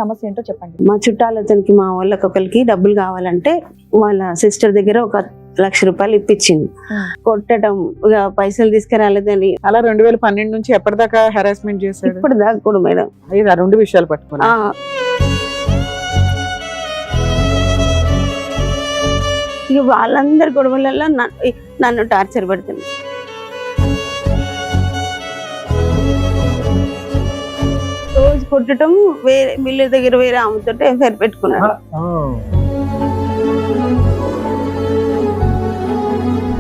సమస్య ఏంటో చెప్పండి. మా చుట్టాలతనికి మా వాళ్ళకి ఒకరికి డబ్బులు కావాలంటే వాళ్ళ సిస్టర్ దగ్గర 1,00,000 రూపాయలు ఇప్పించింది. కొట్టడం, ఇక పైసలు తీసుకురాలేదని అలా 2012 నుంచి ఎప్పటిదాకా హెరాస్మెంట్ చేశాడు? ఇప్పుడు దాకా కూడా మేడం. ఆ రెండు విషయాలు పట్టుకున్నా. ఇక వాళ్ళందరి గొడవలలో నన్ను టార్చర్ పెడుతుంది. రోజు కొట్టడం, వేరే మిల్లు దగ్గర వేరే ఆమెతో ఎఫ్ఐఆర్ పెట్టుకున్నాడు.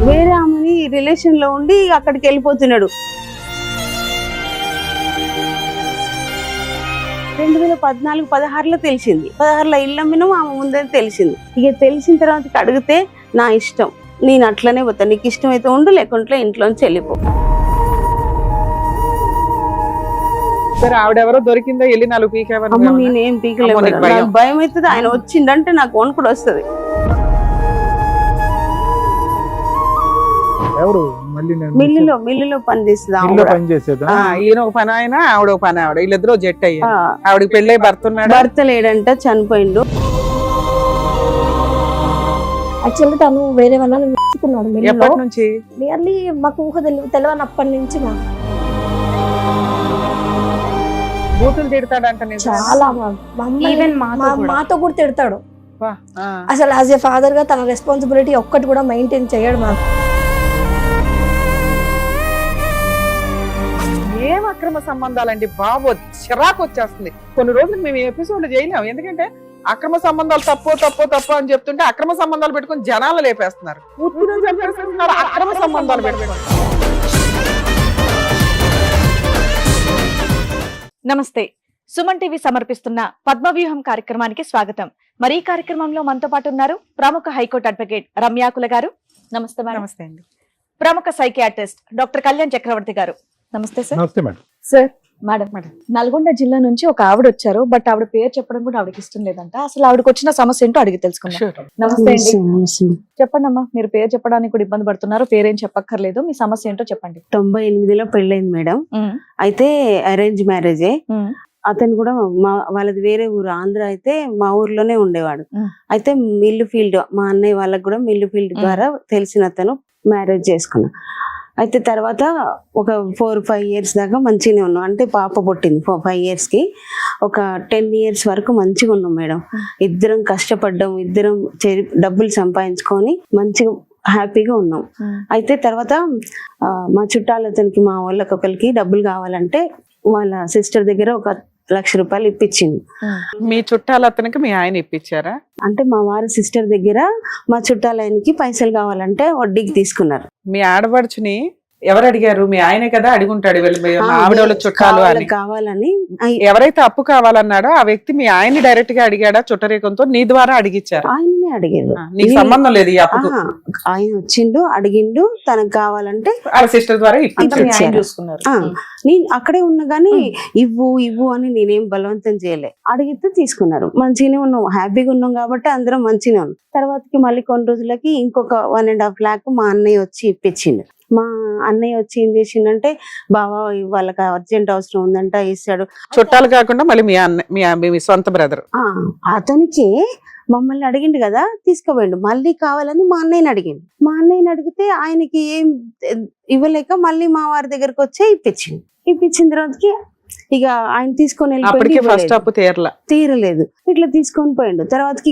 వేరే ఆమెని రిలేషన్ లో ఉండి అక్కడికి వెళ్ళిపోతున్నాడు. 2014-16లో తెలిసింది. 16లో ఇల్లు అమ్మినాం, ఆమె ముందే తెలిసింది. ఇక తెలిసిన తర్వాత అడిగితే నా ఇష్టం, నేను అట్లనే పోతా, నీకు ఇష్టం అయితే ఉండు, లేకుంటే ఇంట్లోంచి వెళ్ళిపో. సరే, ఆవిడెవరో దొరికిందా? వెళ్ళి 4 పీకేవా? నేనేం పీకలేదు, నాకు భయం అవుతుంది. ఆయన వచ్చిందంటే నాకు వణుకుడు వస్తుంది. మిల్లులో పని చేస్తుంది. ఈయన ఒక పని ఆయన, ఆవిడ ఒక పని ఆవిడ, వీళ్ళిద్దరూ జట్ అయ్యారు. ఆవిడకి పెళ్ళై భర్త లేడంట, చనిపోయిండు. యాక్చువల్లీ తను వేరే వాళ్ళని మెచ్చుకున్నాడు. ఎప్పటి నుంచి? నియర్లీ మాకు ఊహ తెలియనప్పటి నుంచి బూతులు తిడతాడంట. చాలా మాతో కూడా తిడతాడు. అసలు యాజ్ ఏ ఫాదర్ గా తన రెస్పాన్సిబిలిటీ ఒక్కటి కూడా మెయింటైన్ చేయడు. మాకు ఏం అక్రమ సంబంధాలండి బాబు, చిరాకు వచ్చేస్తుంది. కొన్ని రోజులు మేము ఎపిసోడ్ చేయలేము, ఎందుకంటే అక్రమ సంబంధాలు తప్పు అని చెప్తుంటే అక్రమ సంబంధాలు పెట్టుకుని జనాలు లేపేస్తున్నారు. అక్రమ సంబంధాలు పెట్టుకుని. నమస్తే, సుమన్ టీవీ సమర్పిస్తున్న పద్మవ్యూహం కార్యక్రమానికి స్వాగతం. మరి ఈ కార్యక్రమంలో మనతో పాటు ఉన్నారు ప్రముఖ హైకోర్టు అడ్వకేట్ రమ్యాకుల గారు. నమస్తే మేడం. నమస్తే అండి. ప్రముఖ సైకియాట్రిస్ట్ డాక్టర్ కళ్యాణ్ చక్రవర్తి గారు. నమస్తే సార్. నమస్తే మేడం. సార్, మేడం నల్గొండ జిల్లా నుంచి ఒక ఆవిడ వచ్చారు, బట్ ఆవిడ పేరు చెప్పడం కూడా ఆవిడకి ఇష్టం లేదంట. అసలు ఆవిడకి వచ్చిన సమస్య ఏంటో అడిగి తెలుసుకుందాం. నమస్తే అండి. చెప్పండి అమ్మా, మీరు పేరు చెప్పడానికి కూడా ఇబ్బంది పడుతున్నారు. పేరేం చెప్పక్కర్లేదు, మీ సమస్య ఏంటో చెప్పండి. 98లో పెళ్ళైంది మేడం. అయితే అరేంజ్ మ్యారేజే. అతను కూడా వాళ్ళది వేరే ఊరు, ఆంధ్ర. అయితే మా ఊర్లోనే ఉండేవాడు. అయితే మిల్లు ఫీల్డ్, మా అన్నయ్య వాళ్ళకి కూడా మిల్లు ఫీల్డ్ ద్వారా తెలిసిన అతను మ్యారేజ్ చేసుకున్నా. అయితే తర్వాత ఒక 4-5 ఇయర్స్ దాకా మంచిగానే ఉన్నాం. అంటే పాప పుట్టింది 5 ఇయర్స్కి. ఒక 10 ఇయర్స్ వరకు మంచిగా ఉన్నాం మేడం. ఇద్దరం కష్టపడ్డాం, ఇద్దరం డబ్బులు సంపాదించుకొని మంచిగా హ్యాపీగా ఉన్నాం. అయితే తర్వాత మా చుట్టాలతనికి మా వాళ్ళకి ఒకరికి డబ్బులు కావాలంటే వాళ్ళ సిస్టర్ దగ్గర 1,00,000 రూపాయలు ఇప్పించింది. మీ చుట్టాలతనికి మీ ఆయన ఇప్పించారా? అంటే మా వారి సిస్టర్ దగ్గర మా చుట్టాలకి పైసలు కావాలంటే వడ్డీకి తీసుకున్నారు. మీ ఆడపడుచుని ఎవరు అడిగారు? మీ ఆయనే కదా అడుగుంటాడు, ఆవిడ వాళ్ళ చుట్టాలు అని కావాలని. ఎవరైతే అప్పు కావాలన్నాడో ఆ వ్యక్తి మీ ఆయన్ని డైరెక్ట్ గా అడిగాడా? చుట్టరేకంతో నీ ద్వారా అడిగిచ్చారు? ఆయననే అడిగారు. నీకు సంబంధం లేదు. ఆయన వచ్చిండు, అడిగిండు, తనకు కావాలంటే సిస్టర్ ద్వారా చూసుకున్నారు. నేను అక్కడే ఉన్నా గానీ ఇవ్వు అని నేనేం బలవంతం చేయలే. అడిగితే తీసుకున్నారు. మంచిగానే ఉన్నాం, హ్యాపీగా ఉన్నాం కాబట్టి అందరం మంచిగానే ఉన్నాం. తర్వాతకి మళ్ళీ కొన్ని రోజులకి ఇంకొక 1.5 lakh మా అన్నయ్య వచ్చి ఇప్పించిండు. మా అన్నయ్య వచ్చి ఏం చేసిండంటే, బావా వాళ్ళకి అర్జెంట్ అవసరం ఉందంట, ఇస్తాడు. చుట్టాలు కాకుండా మళ్ళీ మీ సొంత బ్రదర్ అతనికి మమ్మల్ని అడిగిండు కదా, తీసుకుపోయిండు. మళ్ళీ కావాలని మా అన్నయ్యని అడిగిండు. మా అన్నయ్యని అడిగితే ఆయనకి ఏం ఇవ్వలేక మళ్ళీ మా వారి దగ్గరకు వచ్చే ఇప్పించిన తర్వాతకి ఇక ఆయన తీసుకొని తీరలేదు, ఇట్లా తీసుకొని పోయిండు. తర్వాతకి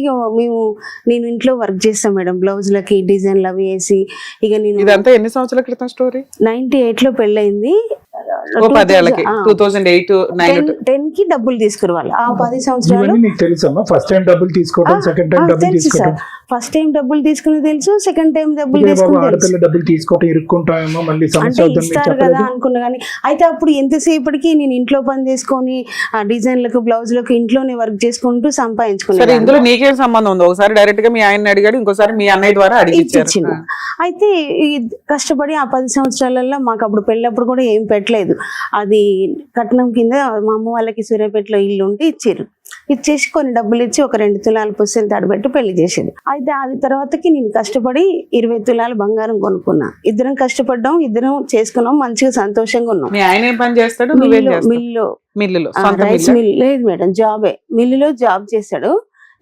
నేను ఇంట్లో వర్క్ చేస్తాను మేడం, బ్లౌజులకి డిజైన్లు అవి వేసి. ఇక నేను ఇదంతా ఎన్ని సంవత్సరాల క్రితం స్టోరీ? 98లో పెళ్ళయింది. 10కి డబ్బులు తీసుకురు వాళ్ళు. ఆ 10 సంవత్సరాలు ఫస్ట్ టైం డబ్బులు తీసుకోవడం, సెకండ్ టైం డబ్బులు తీసుకోవడం. ఫస్ట్ టైం డబ్బులు తీసుకుని తెలుసు, సెకండ్ టైం డబ్బులు తీసుకోవడం ఇరుక్కుంటామేమో, మళ్ళీ ఇస్తారు కదా అనుకున్నా. కానీ అయితే అప్పుడు ఎంతసేపటికి నేను ఇంట్లో పని చేసుకొని ఆ డిజైన్లకు బ్లౌజులకు ఇంట్లోనే వర్క్ చేసుకుంటూ సంపాదించుకున్నాను. ఇందులో నీకేం సంబంధం ఉంది? ఒకసారి డైరెక్ట్ గా మీ ఆయన అడిగాడు, ఇంకోసారి మీ అన్నయ్య ద్వారా అడిగించారు. అయితే కష్టపడి ఆ 10 సంవత్సరాలలో మాకు అప్పుడు పెళ్ళప్పుడు కూడా ఏం పెట్టలేదు. అది కట్నం కింద మా అమ్మ వాళ్ళకి సూర్యాపేటలో ఇల్లు ఉంటే ఇచ్చారు. ఇచ్చేసి కొన్ని డబ్బులు ఇచ్చి ఒక 2 తులాలు పుస్తలు తడబెట్టి పెళ్లి చేసేది. అయితే అది తర్వాతకి నేను కష్టపడి 20 తులాలు బంగారం కొనుక్కున్నా. ఇద్దరం కష్టపడ్డాం, ఇద్దరం చేసుకున్నాం, మంచిగా సంతోషంగా ఉన్నాం. మీ ఆయన ఏం పని చేస్తాడు? నువ్వేం చేస్తావు? మిల్లులో సొంత రైస్ మిల్లా? మిల్ లేదు మేడం, జాబే. మిల్లులో జాబ్ చేస్తాడు,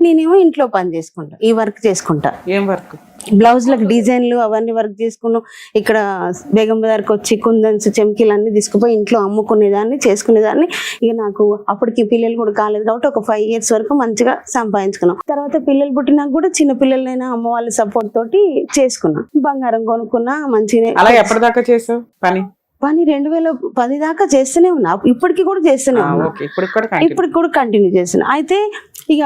నేనేమో ఇంట్లో పని చేసుకుంటా, ఈ వర్క్ చేసుకుంటా. ఏం వర్క్? బ్లౌజ్లకు డిజైన్లు అవన్నీ వర్క్ చేసుకున్నాం. ఇక్కడ బేగం బజార్కి వచ్చి కుందన్స్ చెమ్కీలు అన్ని తీసుకుపోయి ఇంట్లో అమ్ముకునేదాన్ని, చేసుకునేదాన్ని. ఇక నాకు అప్పటికి పిల్లలు కూడా కాలేదు కాబట్టి ఒక 5 years వరకు మంచిగా సంపాదించుకున్నాం. తర్వాత పిల్లలు పుట్టినాక కూడా చిన్న పిల్లలైనా అమ్మ వాళ్ళ సపోర్ట్ తోటి చేసుకున్నాం. బంగారం కొనుక్కున్నా మంచిగా. అలా ఎప్పటిదాకా చేసావు పని? 2010 దాకా చేస్తూనే ఉన్నా, ఇప్పటికి కూడా చేస్తూనే ఉన్నా, ఇప్పటికి కూడా కంటిన్యూ చేస్తున్నా. అయితే ఇక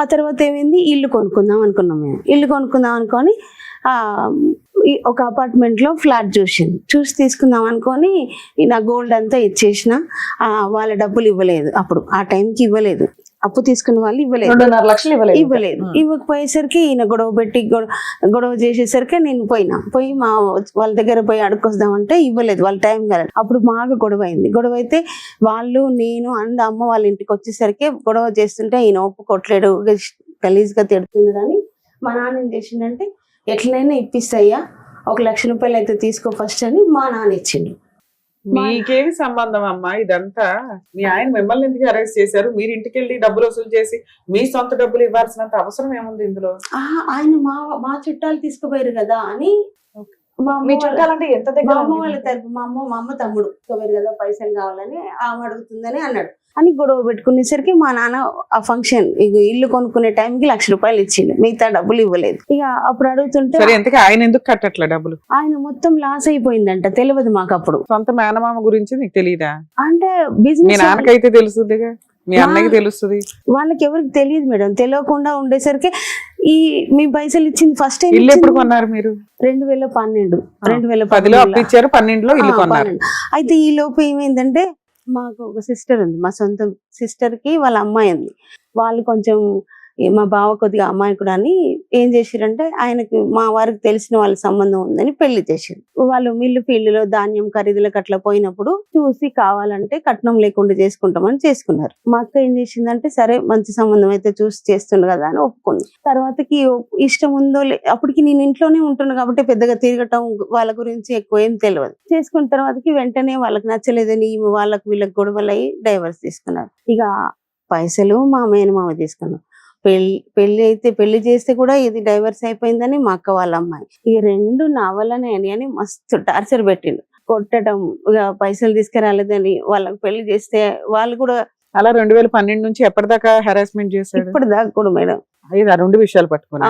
ఆ తర్వాత ఏమైంది, ఇల్లు కొనుక్కుందాం అనుకున్నాం. మేము ఇల్లు కొనుక్కుందాం అనుకొని ఒక అపార్ట్మెంట్ లో ఫ్లాట్ చూసి తీసుకుందాం అనుకొని నా గోల్డ్ అంతా ఇచ్చేసిన. వాళ్ళ డబ్బులు ఇవ్వలేదు, అప్పుడు ఆ టైంకి ఇవ్వలేదు. అప్పు తీసుకున్న వాళ్ళు ఇవ్వలేదు, 2.5 లక్షలు ఇవ్వలేదు. ఇవ్వకపోయేసరికి ఈయన గొడవ పెట్టి గొడవ చేసేసరికి నేను పోయి మా వాళ్ళ దగ్గర పోయి అడుక్కొస్తామంటే ఇవ్వలేదు, వాళ్ళ టైం కాలేదు. అప్పుడు బాగా గొడవ అయింది. గొడవ అయితే వాళ్ళు నేను అమ్మ వాళ్ళ ఇంటికి వచ్చేసరికి గొడవ చేస్తుంటే ఈయన ఒప్పుకోట్లేడు, గలీజ్గా తిడుతున్నాడని మా నాన్న ఏం చేసిండంటే ఎట్లయినా ఇప్పిస్తాయ్యా, 1 లక్ష రూపాయలు అయితే తీసుకో ఫస్ట్ అని మా నాన్న ఇచ్చిండు. మీకేమి సంబంధం అమ్మా ఇదంతా? మీ ఆయన మిమ్మల్ని ఎందుకు అరెస్ట్ చేశారు? మీరు ఇంటికి వెళ్ళి డబ్బులు వసూలు చేసి మీ సొంత డబ్బులు ఇవ్వాల్సినంత అవసరం ఏముంది ఇందులో? ఆయన మా చుట్టాలు తీసుకుపోయారు కదా అని. మీ చుట్టాలంటే ఎంత దగ్గర? మా అమ్మ వాళ్ళ తరపు మా అమ్మ తమ్ముడు తీసుకుపోయారు కదా, పైసలు కావాలని ఆమె అడుగుతుందని అన్నాడు అని గొడవ పెట్టుకునేసరికి మా నాన్న ఆ ఫంక్షన్ ఇల్లు కొనుక్కునే టైంకి 1 లక్ష రూపాయలు ఇచ్చిండు, మిగతా డబ్బులు ఇవ్వలేదు. ఇక అప్పుడు అడుగుతుంటే ఆయన ఎందుకు కట్టట్లే డబ్బులు? ఆయన మొత్తం లాస్ అయిపోయిందంట, తెలియదు మాకు అప్పుడు. సొంత మేనమామ గురించి నీకు తెలియదా? అంటే మీ బిజినెస్ నాన్నకైతే తెలుస్తుందిగా, మీ అన్నకి తెలుస్తుంది. వాళ్ళకి ఎవరికి తెలియదు మేడం. తెలియకుండా ఉండేసరికి మీ పైసలు ఇచ్చింది ఫస్ట్ టైం. ఇల్లు ఎప్పుడు కొన్నారు మీరు? 2012 2010లో అప్పు ఇచ్చారు, 12లో ఇల్లు కొన్నారు. అయితే ఈ లోపు ఏమైందంటే మాకు ఒక సిస్టర్ ఉంది, మా సొంత సిస్టర్ కి వాళ్ళ అమ్మాయి ఉంది. వాళ్ళు కొంచెం మా బావ కొద్దిగా అమాయకుడు అని ఏం చేసిరంటే ఆయనకి మా వారికి తెలిసిన వాళ్ళ సంబంధం ఉందని పెళ్లి చేసిరు. వాళ్ళు మిల్లు ఫీల్డ్ లో ధాన్యం ఖరీదులకు అట్లా పోయినప్పుడు చూసి కావాలంటే కట్నం లేకుండా చేసుకుంటామని చేసుకున్నారు. మా అక్క ఏం చేసిందంటే సరే మంచి సంబంధం అయితే చూసి చేస్తుండ కదా అని ఒప్పుకుంది. తర్వాతకి ఇష్టం ఉందో అప్పటికి నేను ఇంట్లోనే ఉంటున్నా కాబట్టి పెద్దగా తిరగటం వాళ్ళ గురించి ఎక్కువ ఏం తెలియదు. చేసుకున్న తర్వాతకి వెంటనే వాళ్ళకి నచ్చలేదని వాళ్ళకి వీళ్ళకి గొడవలయ్యి డైవర్స్ తీసుకున్నారు. ఇక పైసలు మా మేనమామ తీసుకున్నాం. పెళ్లి చేస్తే కూడా ఇది డైవర్స్ అయిపోయిందని మా అక్క వాళ్ళ అమ్మాయి. ఇక 2 నా వల్లనే అని మస్తు టార్చర్ పెట్టిండు, కొట్టడం, ఇక పైసలు తీసుకురాలేదని. వాళ్ళకి పెళ్లి చేస్తే వాళ్ళు కూడా అలా 2012 నుంచి ఎప్పటిదాకా హెరాస్మెంట్ చేశాడు? ఇప్పటిదాకా కూడా మేడం. ఆ 2 విషయాలు పట్టుకున్నా.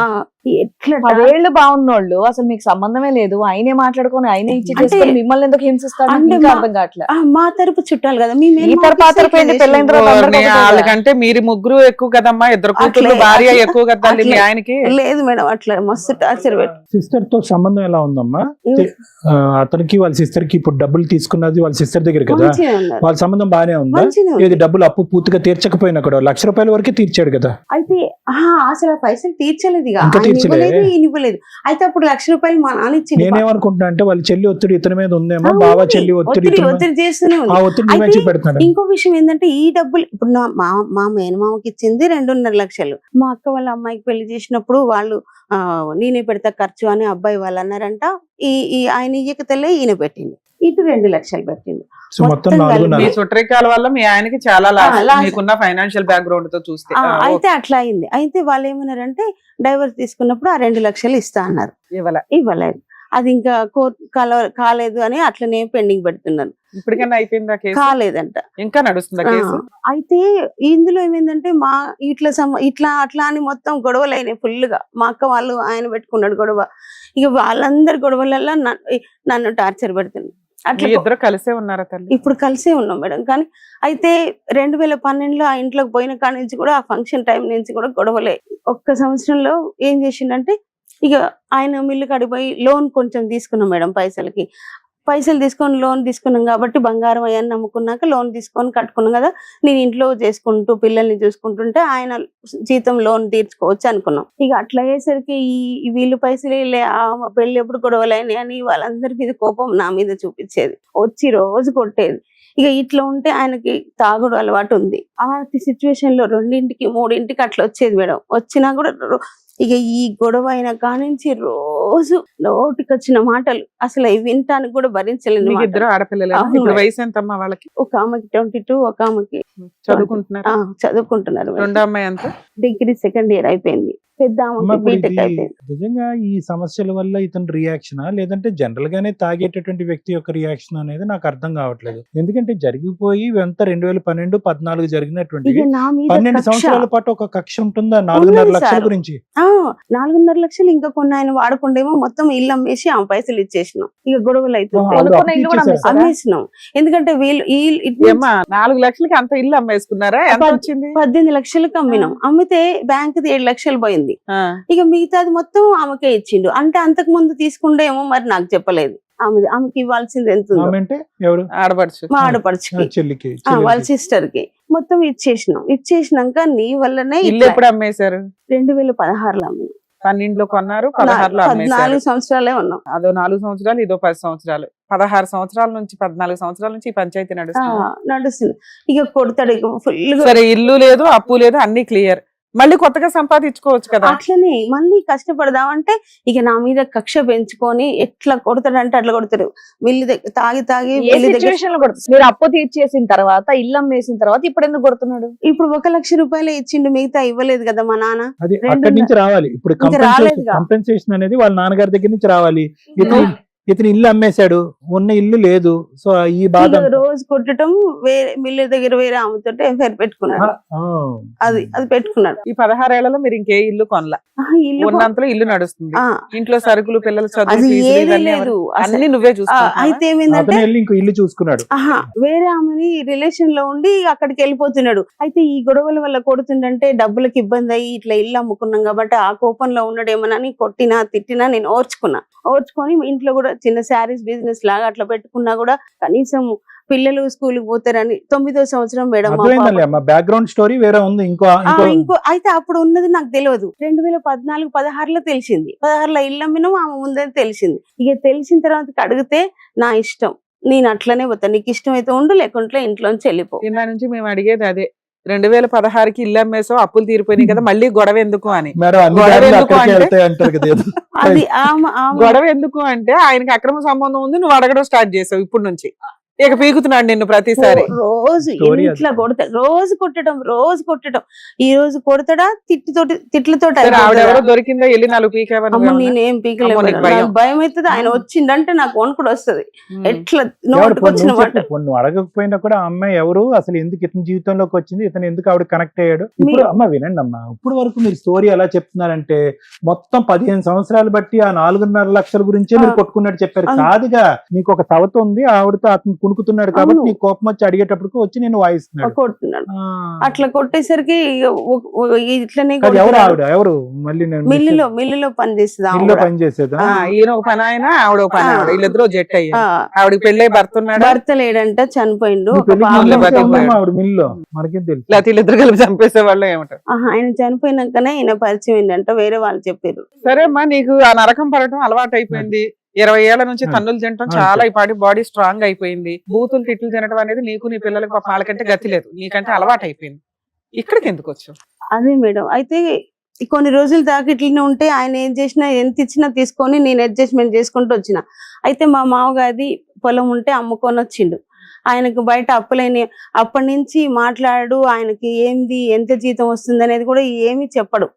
ఎట్లా 10 ఏళ్ళు బాగున్నోళ్ళు అసలు మీకు సంబంధమే లేదు, ఆయనే మాట్లాడుకొని ఆయనే ఇచ్చి చేసుకొని మిమ్మల్ని ఎందుకు హింసిస్తాడు నాకు అర్థం కావట్లేదు. మా తరపు చుట్టాలు కదా, వాళ్ళకంటే మీరు ముగ్గురు ఎక్కువ కదమ్మా, 2 కూతురు భార్య ఎక్కువ కదా మీ ఆయనకి. లేదు మేడం, అట్లా మస్తు టార్చర్ పెట్టి. సిస్టర్ తో సంబంధం ఎలా ఉందమ్మా? అతనికి వాళ్ళ సిస్టర్ కి ఇప్పుడు డబ్బులు తీసుకున్నది వాళ్ళ సిస్టర్ దగ్గర కదా, వాళ్ళ సంబంధం బాగానే ఉందా? ఏది డబ్బులు అప్పు పూర్తిగా తీర్చకపోయినా కూడా 1 లక్ష రూపాయల వరకు తీర్చాడు కదా. అయితే అసలు ఆ పైసలు తీర్చలేదు, ఇవ్వలేదు. అయితే అప్పుడు 1 లక్ష రూపాయలు మా నాన్న ఇచ్చింది. నేనేమనుకుంటున్నా అంటే వాళ్ళ చెల్లి ఒత్తిడి ఇతని మీద ఉందేమో, బావ చెల్లి ఒత్తిడి చేస్తూనే ఉంది. ఇంకో విషయం ఏంటంటే ఈ డబ్బులు ఇప్పుడు మా మేనమామకి ఇచ్చింది 2.5 లక్షలు. మా అక్క వాళ్ళ అమ్మాయికి పెళ్లి చేసినప్పుడు వాళ్ళు నేనే పెడతా ఖర్చు అని అబ్బాయి వాళ్ళు అన్నారంట. ఆయన ఇయ్యక తెల్లే ఈయన పెట్టింది, ఇటు 2 లక్షలు పెట్టింది. మీ చుట్టరికాల వల్ల మీ ఆయనకి చాలా మీకున్న ఫైనాన్షియల్ బ్యాక్గ్రౌండ్ తో చూస్తే అయితే అట్లా అయింది. అయితే వాళ్ళు ఏమన్నారంటే డైవర్స్ తీసుకున్నప్పుడు ఆ 2 లక్షలు ఇస్తా అన్నారు, ఇవ్వలేదు. అది ఇంకా కోర్టు కాలేదు అని అట్లనే పెండింగ్ పెడుతున్నారు. ఇప్పటికన్నా అయిపోయిందా? కాలేదంట, ఇంకా నడుస్తుందా కేసు? అయితే ఇందులో ఏమైందంటే మా ఇట్లా అట్లా అని మొత్తం గొడవలు అయినాయి ఫుల్ గా. మా అక్క వాళ్ళు ఆయన పెట్టుకున్నాడు గొడవ. ఇక వాళ్ళందరి గొడవలలో నన్ను టార్చర్ పెడుతున్నాడు. అట్లా ఇద్దరు కలిసే ఉన్నారా తల్లి? ఇప్పుడు కలిసే ఉన్నాం మేడం. కానీ అయితే 2012లో ఆ ఇంట్లోకి పోయిన కాడి నుంచి కూడా ఆ ఫంక్షన్ టైం నుంచి కూడా గొడవలే. 1 సంవత్సరంలో ఏం చేసిండంటే ఇక ఆయన మిల్లు కడిపోయి లోన్ కొంచెం తీసుకున్నాం మేడం. పైసలు తీసుకొని లోన్ తీసుకున్నాం కాబట్టి బంగారం అయ్యాన్ని నమ్ముకున్నాక లోన్ తీసుకొని కట్టుకున్నాం కదా. నేను ఇంట్లో చేసుకుంటూ పిల్లల్ని చూసుకుంటుంటే ఆయన జీతం లోన్ తీర్చుకోవచ్చు అనుకున్నాం. ఇక అట్లా అయ్యేసరికి వీళ్ళు పైసలు పెళ్లి ఎప్పుడు గొడవలైనాయి అని వాళ్ళందరి మీద కోపం నా మీద చూపించేది, వచ్చి రోజు కొట్టేది. ఇక ఇట్లా ఉంటే ఆయనకి తాగుడు అలవాటు ఉంది. ఆ సిచ్యువేషన్ లో 2ంటికి 3ంటికి అట్లా వచ్చేది మేడం. వచ్చినా కూడా ఇక ఈ గొడవ అయిన కానించి రోజు నోటికి వచ్చిన మాటలు అసలు అవి వినటానికి కూడా భరించలేను. మీకు ఇద్దరు ఆడపిల్లలు. అవును. ఇప్పుడు వయసు ఎంతమ్మా వాళ్ళకి? ఒక ఆమెకి 22, ఒక ఆమెకి చదువుకుంటున్నారు. చదువుకుంటున్నారు. రెండో అమ్మాయి అంతా డిగ్రీ 2nd ఇయర్ అయిపోయింది. పెద్ద అమ్మ, ఆమెకి ఇప్పుడు బీటెక్ ఇది అయిపోయింది. నిజంగా ఈ సమస్యల వల్ల ఇతని రియాక్షనా లేదంటే జనరల్ గానే తాగేటటువంటి వ్యక్తి యొక్క రియాక్షన్ అనేది నాకు అర్థం కావట్లేదు. ఎందుకంటే జరిగిపోయి ఇవంతా 2012, 14 జరిగినటువంటి ఇక నా మీద 12 కక్ష. సంవత్సరాల పాటు ఒక కక్ష ఉంటుందా? 4.5 ఉన్నది లక్షల సార్. గురించి 4.5 లక్షలు ఇంకా కొన్ని ఆయన వాడకుండేమో మొత్తం ఇల్లు అమ్మేసి ఆ పైసలు ఇచ్చేసినాం. ఇక గొడవలు అయితే ఆహా, కొనుక్కున్న ఇల్లు కూడా అప్పు అమ్మేసినాం. ఎందుకంటే వీళ్ళు ఏమ్మా 4 లక్షలకి అంత ఇల్లు అమ్మేసుకున్నారా? ఎంత వచ్చింది? 18 లక్షలకు అమ్మినాం. అమ్మితే బ్యాంక్ 7 లక్షలు పోయింది. ఆ. ఇక మిగతాది మొత్తం ఆమెకే ఇచ్చిండు. అంటే అంతకు ముందు తీసుకుండేమో మరి నాకు చెప్పలేదు. ఆమెకి ఇవ్వాల్సింది ఎంత ఉందో. ఆమె అంటే ఎవరు? ఆడపడుచు. మా ఆడపడుచుకి, చెల్లికి వాళ్ళ సిస్టర్ కి మొత్తం ఇచ్చేసినాం. ఇచ్చేసినాక నీ వల్లనే ఇల్లు ఎప్పుడు అమ్మేశారు? 2016లో అమ్మినాం. 12లో కొన్నారు, 16లో అమ్మేశారు. 14 సంవత్సరాలే ఉన్నాం. అదో 4 సంవత్సరాలు, ఇదో 10 సంవత్సరాలు. 16 సంవత్సరాల నుంచి 14 సంవత్సరాల నుంచి ఈ పంచాయతీ నడుస్తుంది. నడుస్తుంది. ఇక కొడతాడు ఇక ఫుల్. సరే, ఇల్లు లేదు, అప్పు లేదు, అన్ని క్లియర్. మళ్ళీ కొత్తగా సంపాదించుకోవచ్చు కదా. అట్లనే మళ్ళీ కష్టపడదామంటే ఇక నా మీద కక్ష పెంచుకొని ఎట్లా కొడతాడంటే అట్లా కొడతాడు. మిల్లి దగ్గర తాగి ఏ సిచ్యువేషన్ లో కొడుతుంది? మీరు అప్పు తీర్చేసిన తర్వాత, ఇల్లు అమ్మేసిన తర్వాత ఇప్పుడు ఎందుకు కొడుతున్నాడు? ఇప్పుడు 1 లక్ష రూపాయలు ఇచ్చిండు, మిగతా ఇవ్వలేదు కదా మా నాన్న. అది 2 అక్కడి నుంచి రావాలి. ఇప్పుడు ఇంకా రాలేదుగా. కంపెన్సేషన్ అనేది వాళ్ళ నాన్నగారి దగ్గర నుంచి రావాలి. ఇతను ఇల్లు అమ్మేశాడు, ఉన్న ఇల్లు లేదు. సో ఈ బాధ ఇక రోజు కొట్టడం, వేరే మిల్లు దగ్గర వేరే ఆమెతో ఎఫ్ఐఆర్ పెట్టుకున్నాడు. అది పెట్టుకున్నాడు. ఈ 16 ఏళ్లలో మీరు ఇంకే ఇల్లు కొనలా? ఇల్లు ఉన్నంతలో ఇల్లు నడుస్తుంది. ఆ, ఇంట్లో సరుకులు, పిల్లల అది చదువు, ఫీజులు ఏది ఇవన్నీ లేదు అసలు. అన్ని నువ్వే చూసుకుంటున్నావా? అయితే ఏమైందంటే అతను వెళ్ళి ఇంకో ఇల్లు చూసుకున్నాడు. వేరే ఆమెని రిలేషన్ లో ఉండి అక్కడికి వెళ్ళిపోతున్నాడు. అయితే ఈ గొడవల వల్ల కొడుతుండంటే డబ్బులకు ఇబ్బంది అయ్యి ఇట్లా ఇల్లు అమ్ముకున్నాం కాబట్టి ఆ కోపంలో ఉన్నాడేమోనని కొట్టినా తిట్టినా నేను ఓర్చుకొని ఇంట్లో కూడా చిన్న శారీస్ బిజినెస్ లాగా అట్లా పెట్టుకున్నా కూడా కనీసం పిల్లలు స్కూల్ కి పోతారని 9వ సంవత్సరం మేడం బ్యాక్గ్రౌండ్ స్టోరీ వేరే ఉంది. ఇంకో అయితే అప్పుడు ఉన్నది నాకు తెలియదు. 2014, 16లో తెలిసింది. 16లో ఇల్లు అమ్మినాం, ఆమె ముందని తెలిసింది. ఇక తెలిసిన తర్వాత అడిగితే నా ఇష్టం, నేను అట్లనే పోతా, నీకు ఇష్టం అయితే ఉండు, లేకుంటే ఇంట్లోంచి వెళ్ళిపో. ఇందా నుంచి మేము అడిగేది అదే. 2016కి ఇల్లు అమ్మేసావు, అప్పులు తీరిపోయినాయి కదా, మళ్ళీ గొడవ ఎందుకు అని. అది గొడవ ఎందుకు అంటే ఆయనకి అక్రమ సంబంధం ఉంది, నువ్వు అడగడం స్టార్ట్ చేసావు. ఇప్పుడు నుంచి ఇక పీకుతున్నాడు నిన్ను ప్రతిసారి. రోజు ఇంట్లో కొడతాడు, రోజు కొట్టడం. ఈ రోజు కొడతాడా, తిట్లతో ఆవిడెవరో దొరికిందా, వెళ్ళి 4 పీకేవని? నేనేం పీకలేదు, భయం అవుతుంది. ఆయన వచ్చిందంటే నాకు వణుకుడు వస్తుంది. ఎట్లా వచ్చిన మాట నువ్వు అడగకపోయినా కూడా అమ్మాయి ఎవరు, అసలు ఎందుకు ఇతని జీవితంలోకి వచ్చింది, ఇతను ఎందుకు ఆవిడ కనెక్ట్ అయ్యాడు. ఇప్పుడు అమ్మ వినండి అమ్మా, ఇప్పుడు వరకు మీరు స్టోరీ ఎలా చెప్తున్నారంటే మొత్తం 15 సంవత్సరాలు బట్టి ఆ 4.5 లక్షల గురించే మీరు కొట్టుకున్నట్టు చెప్పారు. కాదుగా, నీకు ఒక సవత ఉంది, ఆవిడతో అతను కునుకుతున్నాడు కాబట్టి నీ కోపం వచ్చి అడిగేటప్పటికి వచ్చి నేను వాయిస్తున్నాడు, కొడుతున్నాడు. అట్లా కొట్టేసరికి ఇట్లనే ఎవరు మళ్ళీ మిల్లులో పనిచేసేదా? ఈయన ఒక పని ఆయన, ఆవిడ ఒక పని ఆవిడ, వీళ్ళిద్దరూ జట్ అయ్యారు. ఆవిడకి పెళ్ళై భర్త లేడంట, చనిపోయిండు. ఆవిడ మిల్లులో మనకేం తెలుసు, లేకపోతే వీళ్ళిద్దరు కలిపి చంపేసే వాళ్ళు ఏమంటారు. ఆయన చనిపోయినాకనే ఈయన పరిచయం ఏంటంట, వేరే వాళ్ళు చెప్పారు. సరే అమ్మా, నీకు ఆ నరకం పడటం అలవాటు అయిపోయింది. 20 ఏళ్ల నుంచి తన్నులు తినటం చాలా, ఈ పాటి బాడీ స్ట్రాంగ్ అయిపోయింది. బూతులు తిట్లు తినడం అనేది నీకు నీ పిల్లలకు వాళ్ళకంటే గతి లేదు, నీకంటే అలవాటు అయిపోయింది. ఇక్కడికి ఎందుకు వచ్చావు? అదే మేడం, అయితే కొన్ని రోజులు దాకా ఇట్లనే ఉంటే ఆయన ఏం చేసినా, ఎంత ఇచ్చినా తీసుకొని నేను అడ్జస్ట్మెంట్ చేసుకుంటూ వచ్చిన. అయితే మా మామగారి పొలం ఉంటే అమ్ముకొని వచ్చిండు. ఆయనకు బయట అప్పులైన అప్పటి నుంచి మాట్లాడు, ఆయనకి ఏంది, ఎంత జీతం వస్తుంది అనేది కూడా ఏమి చెప్పడు.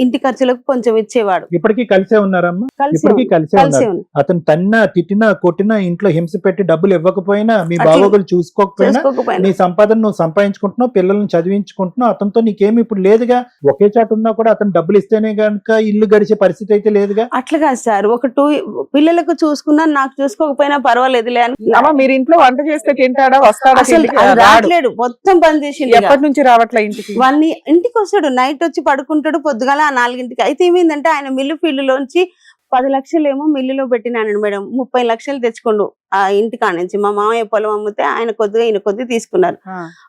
ఇంటి ఖర్చులకు కొంచెం ఇచ్చేవాడు. ఇప్పటికీ కలిసే ఉన్నారమ్మా? ఇప్పటికీ కలిసే ఉన్నారు. అతను తన్నా, తిట్టినా, కొట్టినా, ఇంట్లో హింస పెట్టి డబ్బులు ఇవ్వకపోయినా, మీ బాగోగులు చూసుకోకపోయినా, నీ సంపాదన నువ్వు సంపాదించుకుంటున్నావు, పిల్లల్ని చదివించుకుంటున్నావు, అతనితో నీకేమి ఇప్పుడు లేదుగా. ఒకే చాటు ఉన్నా కూడా అతను డబ్బులు ఇస్తేనే గనుక ఇల్లు గడిచే పరిస్థితి అయితే లేదుగా. అట్లా కాదు సార్, ఒక 2 పిల్లలకు చూసుకున్నా, నాకు చూసుకోకపోయినా పర్వాలేదులే అని. మీరు ఇంట్లో వంట చేస్తే తింటాడా, వస్తాడా? రావట్లేదు, మొత్తం బంద్ చేసి. ఎప్పటి నుంచి రావట్లే ఇంటికి? ఇంటికి వస్తాడు, నైట్ వచ్చి పడుకుంటాడు, పొద్దుగాల 4ంటికి. అయితే ఏమైందంటే ఆయన మిల్లు ఫీల్డ్ లోంచి 10 లక్షలు ఏమో మిల్లులో పెట్టినాను మేడం, 30 లక్షలు తెచ్చుకోండు ఆ ఇంటి కాడ నుంచి. మా మామయ్య పొలం అమ్మితే ఆయన కొద్దిగా ఈయన కొద్దిగా తీసుకున్నారు.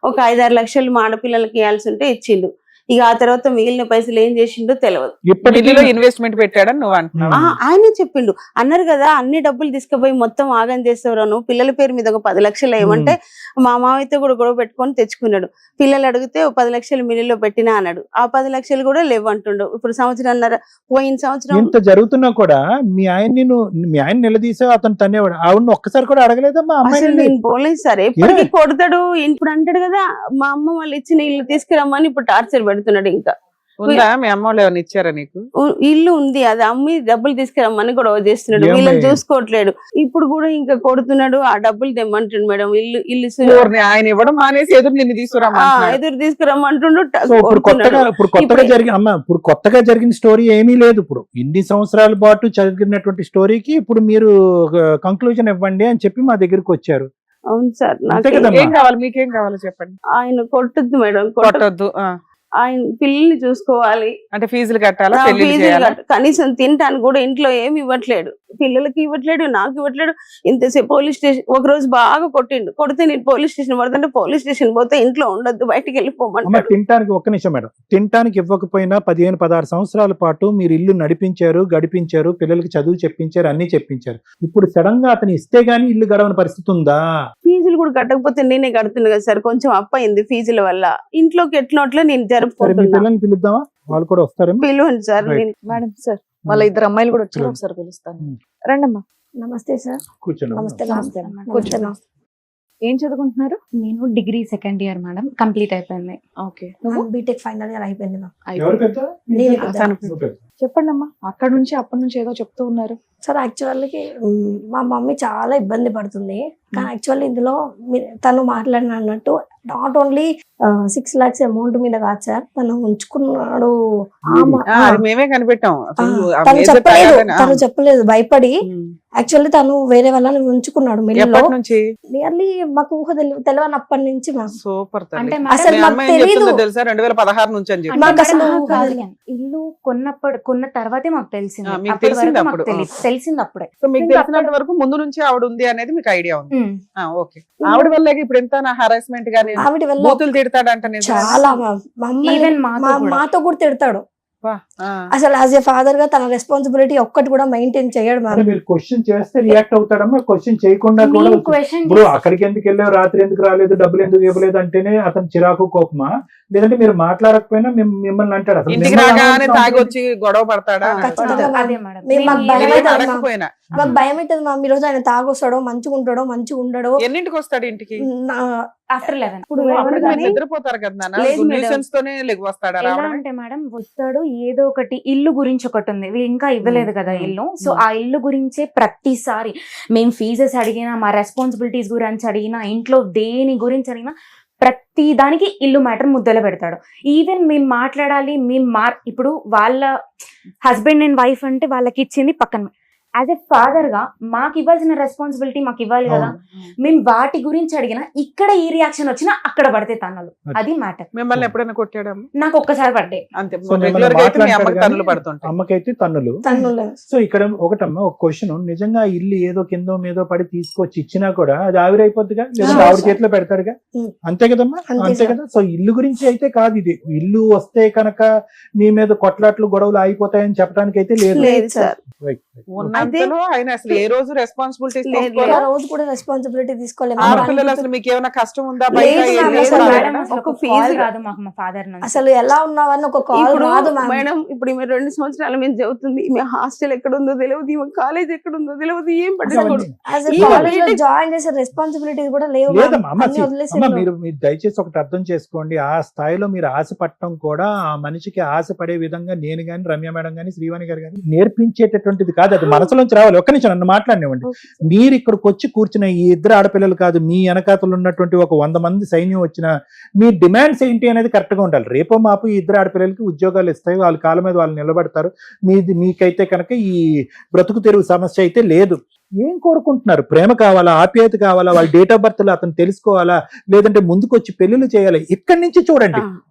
ఒక 5-6 లక్షలు మా ఆడపిల్లలకి ఇవ్వాల్సి ఉంటే ఇచ్చిండు. ఇక ఆ తర్వాత మిగిలిన పైసలు ఏం చేసిండో తెలియదు. ఇప్పటికీ ఇన్వెస్ట్మెంట్ పెట్టాడని నువ్వు అంటున్నావు. ఆయనే చెప్పిండు. అన్నారు కదా అన్ని డబ్బులు తీసుకుపోయి మొత్తం ఆగం చేస్తావు నువ్వు, పిల్లల పేరు మీద ఒక 10 లక్షలు ఏమంటే మా మామయ్యతో కూడా గొడవ పెట్టుకొని తెచ్చుకున్నాడు. పిల్లలు అడిగితే 10 లక్షలు మిల్లులో పెట్టినా అన్నాడు. ఆ 10 లక్షలు కూడా లేవంటుండు. ఇప్పుడు సంవత్సరంన్నర పోయిన సంవత్సరం ఇంత జరుగుతున్నా కూడా మీ ఆయన నిలదీసా అతను తనేవాడు. ఆవిడని ఒక్కసారి కూడా అడగలేదమ్మా అసలు అమ్మాయి? నేను పోలేదు సార్, ఎప్పటికీ కొడతాడు. ఇప్పుడు అంటాడు కదా మా అమ్మ వాళ్ళు ఇచ్చిన ఇల్లు తీసుకురమ్మని ఇప్పుడు టార్చర్ పెడుతున్నాడు. ఇంకా ఉందా మీ అమ్మ వాళ్ళు ఏమైనా ఇచ్చారా నీకు? ఇల్లు ఉంది, అది అమ్మి డబ్బులు తీసుకురమ్మని గొడవ చేస్తున్నాడు. ఏమ్మా వీళ్ళని చూసుకోవట్లేడు. ఇప్పుడు కూడా ఇంకా కొడుతున్నాడు. ఆ డబ్బులు తెమ్మంటుండు మేడం. ఇల్లు ఆయన ఇవ్వడం మానేసి ఎదురు నిన్ను తీసుకురమ్మంటున్నాడు. ఎదురు తీసుకురమ్మంటుండు. సో ఇప్పుడు కొత్తగా జరిగిన స్టోరీ ఏమీ లేదు. ఇప్పుడు ఇన్ని సంవత్సరాల పాటు చదివినటువంటి స్టోరీకి ఇప్పుడు మీరు కంక్లూజన్ ఇవ్వండి అని చెప్పి మా దగ్గరికి వచ్చారు. అవును సార్, అంతే నాకు కదమ్మా? ఏం కావాలి, మీకేం కావాలో చెప్పండి. ఆయన కొట్టద్దు మేడం, కొట్టొద్దు. ఆయన పిల్లల్ని చూసుకోవాలి. అంటే ఫీజులు కట్టాలా, నా పెళ్లి ఫీజులు చేయాలా? కనీసం తినటానికి కూడా ఇంట్లో ఏమి ఇవ్వట్లేడు. పిల్లలకి ఇవ్వట్లేడు, నాకు ఇవ్వట్లేడు. ఇంతసేపు పోలీస్ స్టేషన్ ఒక రోజు బాగా కొట్టిండు. కొడితే నేను పోలీస్ స్టేషన్ పడుతుంటే పోలీస్ స్టేషన్ పోతే ఇంట్లో ఉండొద్దు, బయటికి అమ్మ వెళ్ళిపోమంటాడు. తినటానికి ఒక్క నిమిషం మేడం. తినటానికి ఇవ్వకపోయినా 15-16 సంవత్సరాల పాటు మీరు ఇల్లు నడిపించారు, గడిపించారు, పిల్లలకి చదువు చెప్పించారు, అన్ని చెప్పించారు. ఇప్పుడు సడన్ గా అతను ఇస్తే గానీ ఇల్లు గడవని పరిస్థితి ఉందా? ఫీజులు కూడా కట్టకపోతే నేనే కడుతున్నా కదా సార్. కొంచెం అప్ప అయింది ఫీజుల వల్ల. ఇంట్లోకి ఎట్లా నేను సరే మీ జరుపుకుంటున్నా. పిల్లల్ని పిలుద్దామా, వాళ్ళు కూడా వస్తారేమో. పిలువండి సార్. Right. నేను మేడం సార్, వాళ్ళ ఇద్దరు అమ్మాయిలు కూడా వచ్చారు, ఒకసారి పిలుస్తాను. రండమ్మా. నమస్తే సార్. కూర్చోండి. నమస్తే. నమస్తే. నమస్తే. కూర్చోండి. ఏం చదువుకుంటున్నారు? నేను degree second year madam, complete అయిపోయింది. ఓకే, నువ్వు బీటెక్ ఫైనల్ ఇయర్ అయిపోయింది మ్యామ్. ఎవరు పెద్ద? నేనే పెద్ద. నువ్వు పెద్ద. చెప్పండి అమ్మా. అక్కడ నుంచి అప్పటి నుంచి ఏదో చెప్తూ ఉన్నారు. సార్ యాక్చువల్గా మా మమ్మీ చాలా ఇబ్బంది పడుతుంది. కానీ యాక్చువల్లీ ఇందులో తను మాట్లాడిన అన్నట్టు నాట్ ఓన్లీ 6 lakhs అమౌంట్ మీద కాదు సార్, తను ఉంచుకున్నాడు. అది మేమే కనిపెట్టాం. తను చెప్పలేదు, భయపడి యాక్చువల్లీ తను వేరే వాళ్ళని ఉంచుకున్నాడు మిల్లులో. ఎప్పటి నుంచి? నియర్లీ మాకు ఊహ తెలియనప్పటి నుంచి మ్యామ్. సూపర్. అంటే అసలు మీ మాకు అమ్మాయి ఏం తెలీదు. చెప్తుందో తెలుసా? 2016 నుంచి అని చెప్పి. మాకు అసలు ఇల్లు కొన్న తర్వాతే మాకు తెలిసింది. మీకు అప్పటి తెలిసింది వరకు మాకు అప్పుడు? తెలిసింది అప్పుడే. సో మీకు ఇంకా తెలిసినంత వరకు ముందు నుంచి ఆవిడ ఉంది అనేది మీకు ఐడియా ఉంది. ఉమ్. ఓకే. ఆవిడ వల్ల ఇప్పుడు ఎంత హరాస్మెంట్ గానీ ఆవిడ వల్ల బూతులు తిడతాడంట చాలా మమ్మల్ని Even మాతో కూడా తిడతాడు. అసలు యాజ్ ఏ ఫాదర్ గా తన రెస్పాన్సిబిలిటీ ఒక్కటి కూడా మెయింటైన్ చేయడు అంటే మ్యామ్. మీరు క్వశ్చన్ చేస్తే రియాక్ట్ అవుతాడమ్మా, క్వశ్చన్ చేయకుండా కూడా నేను వచ్చి- క్వశ్చన్ ఇప్పుడు అక్కడికి ఎందుకు వెళ్ళావు, రాత్రి ఎందుకు రాలేదు, డబ్బులు ఎందుకు ఇవ్వలేదు అంటేనే అతను చిరాకు కోపమా? లేదంటే మీరు మాట్లాడకపోయినా మిమ్మల్ని అంటాడు? అసలు ఇంటికి మిమ్మల్ని రాగానే అనవసరం తాగి వచ్చి గొడవ పడతాడా? ఖచ్చితంగా. అదే మేడం. మేము మాకు భయం నేనేం అవుతుంది అడగకపోయినా. మాకు భయం అవుతుంది మ్యామ్. ఈ రోజు ఆయన తాగొస్తాడో, మంచిగా ఉంటాడో, మంచిగా ఉండడో. ఎన్నింటికి వస్తాడు ఇంటికి? ఆఫ్టర్ 11. ఇప్పుడు అప్పటికి కానీ- మీరు నిద్రపోతారు కదా నాన్న. లేదు మేడం. న్యూసెన్స్ తోనే లెగ్ వస్తాడా ఎలా రావడం? అంటే మేడం వస్తాడు, ఏదో ఒకటి ఇల్లు గురించి ఒకటి ఉంది, వీళ్ళు ఇంకా ఇవ్వలేదు కదా ఇల్లు. సో ఆ ఇల్లు గురించే ప్రతిసారి మేము ఫీజెస్ అడిగినా, మా రెస్పాన్సిబిలిటీస్ గురించి అడిగినా, ఇంట్లో దేని గురించి అడిగినా ప్రతి దానికి ఇల్లు మ్యాటర్ ముద్దలు పెడతాడు. ఈవెన్ మేము మాట్లాడాలి, ఇప్పుడు వాళ్ళ హస్బెండ్ అండ్ వైఫ్ అంటే వాళ్ళకి ఇచ్చింది పక్కన. యాజ్ ఎ ఫాదర్ గా మాకు ఇవ్వాల్సిన రెస్పాన్సిబిలిటీ మాకు ఇవ్వాలి కదా. మేము వాటి గురించి అడిగినా ఇక్కడ ఈ రియాక్షన్ వచ్చినా అక్కడ పడితే తన్నులు. అది మ్యాటర్. మిమ్మల్ని ఎప్పుడైనా కొట్టాడా? నాకు ఒక్కసారి పడ్డాయి. అంతే. సో మిమ్మల్ని రెగ్యులర్ గా అయితే మీ అమ్మకి మాట్లాడతాడు తన్నులు కానీ పడుతుంటాయి. అమ్మకైతే తన్నులు. తన్నులు. సో ఇక్కడ ఒకటమ్మా, ఒక క్వశ్చన్, నిజంగా ఇల్లు ఏదో కిందో మీదో పడి తీసుకొచ్చి ఇచ్చినా కూడా అది ఆవిరైపోద్దిగా, లేదంటే ఆవిడ చేతిలో పెడతాడుగా. అంతే కదమ్మా? అంతే అంతే సార్. కదా. సో ఇల్లు గురించి అయితే కాదు ఇది. ఇల్లు వస్తే కనుక మీ మీద కొట్లాట్లు గొడవలు అయిపోతాయని చెప్పడానికి అయితే లేదు. లేదు సార్. Right, right. ఉన్నంతలో ఆయన అసలు ఏ రోజు రెస్పాన్సిబిలిటీస్ లేదు, తీసుకోవాలా? ఆ రోజు కూడా రెస్పాన్సిబిలిటీ తీసుకోలేదు. ఆడపిల్లలు అసలు మీకు ఏమైనా కష్టం ఉందా? బయట లేదు ఏం మేడం, లేదు అసలు అన్నాడా? మేడం అసలు ఒక ఒక ఫీజు కాల్ రాదు మాకు మా ఫాదర్ నుంచి. అసలు ఎలా ఉన్నావని ఒక కాల్ ఇప్పుడు రాదు మ్యామ్. మేడం, ఇప్పుడు ఈమె 2 సంవత్సరాల మీద చదువుతుంది. ఈమె హాస్టల్ ఎక్కడ ఉందో తెలియదు, ఈమె కాలేజ్ ఎక్కడ ఉందో తెలియదు, ఏం పట్టించుకోడు. యాజ్ ఈ కాలేజ్ లో బీటెక్ జాయిన్ చేసే రెస్పాన్సిబిలిటీస్ కూడా లేవు మ్యామ్. లేదమ్మా అమ్మ, అన్ని వదిలేసి అమ్మ వెళ్ళాం. మీరు దయచేసి ఒకటి అర్థం చేసుకోండి. ఆ స్థాయిలో మీరు ఆశ పట్టడం కూడా ఆ మనిషికి ఆశ పడే విధంగా నేను గాని, రమ్య మేడం గాని, శ్రీవాణి గారు గాని నేర్పించేటటువంటిది కాదు. అది మనసులోంచి రావాలి. ఒక్క నిమిషం నన్ను మాట్లాడినివ్వండి. మీరు ఇక్కడికి వచ్చి కూర్చున్న ఈ ఇద్దరు ఆడపిల్లలు కాదు, మీ వెనకాతలు ఉన్నటువంటి ఒక 100 మంది సైన్యం వచ్చిన మీ డిమాండ్స్ ఏంటి అనేది కరెక్ట్ గా ఉండాలి. రేపో మాపు ఈ ఇద్దరు ఆడపిల్లలకి ఉద్యోగాలు ఇస్తాయి, వాళ్ళ కాళ్ళ మీద వాళ్ళు నిలబడతారు. మీకైతే కనుక ఈ బ్రతుకు తెరువు సమస్య అయితే లేదు. ఏం కోరుకుంటున్నారు? ప్రేమ కావాలా, ఆప్యాయత కావాలా, వాళ్ళ డేట్ ఆఫ్ బర్త్ అతను తెలుసుకోవాలా, లేదంటే ముందుకు వచ్చి పెళ్లిళ్ళు చేయాలి? ఇక్కడి నుంచి చూడండి.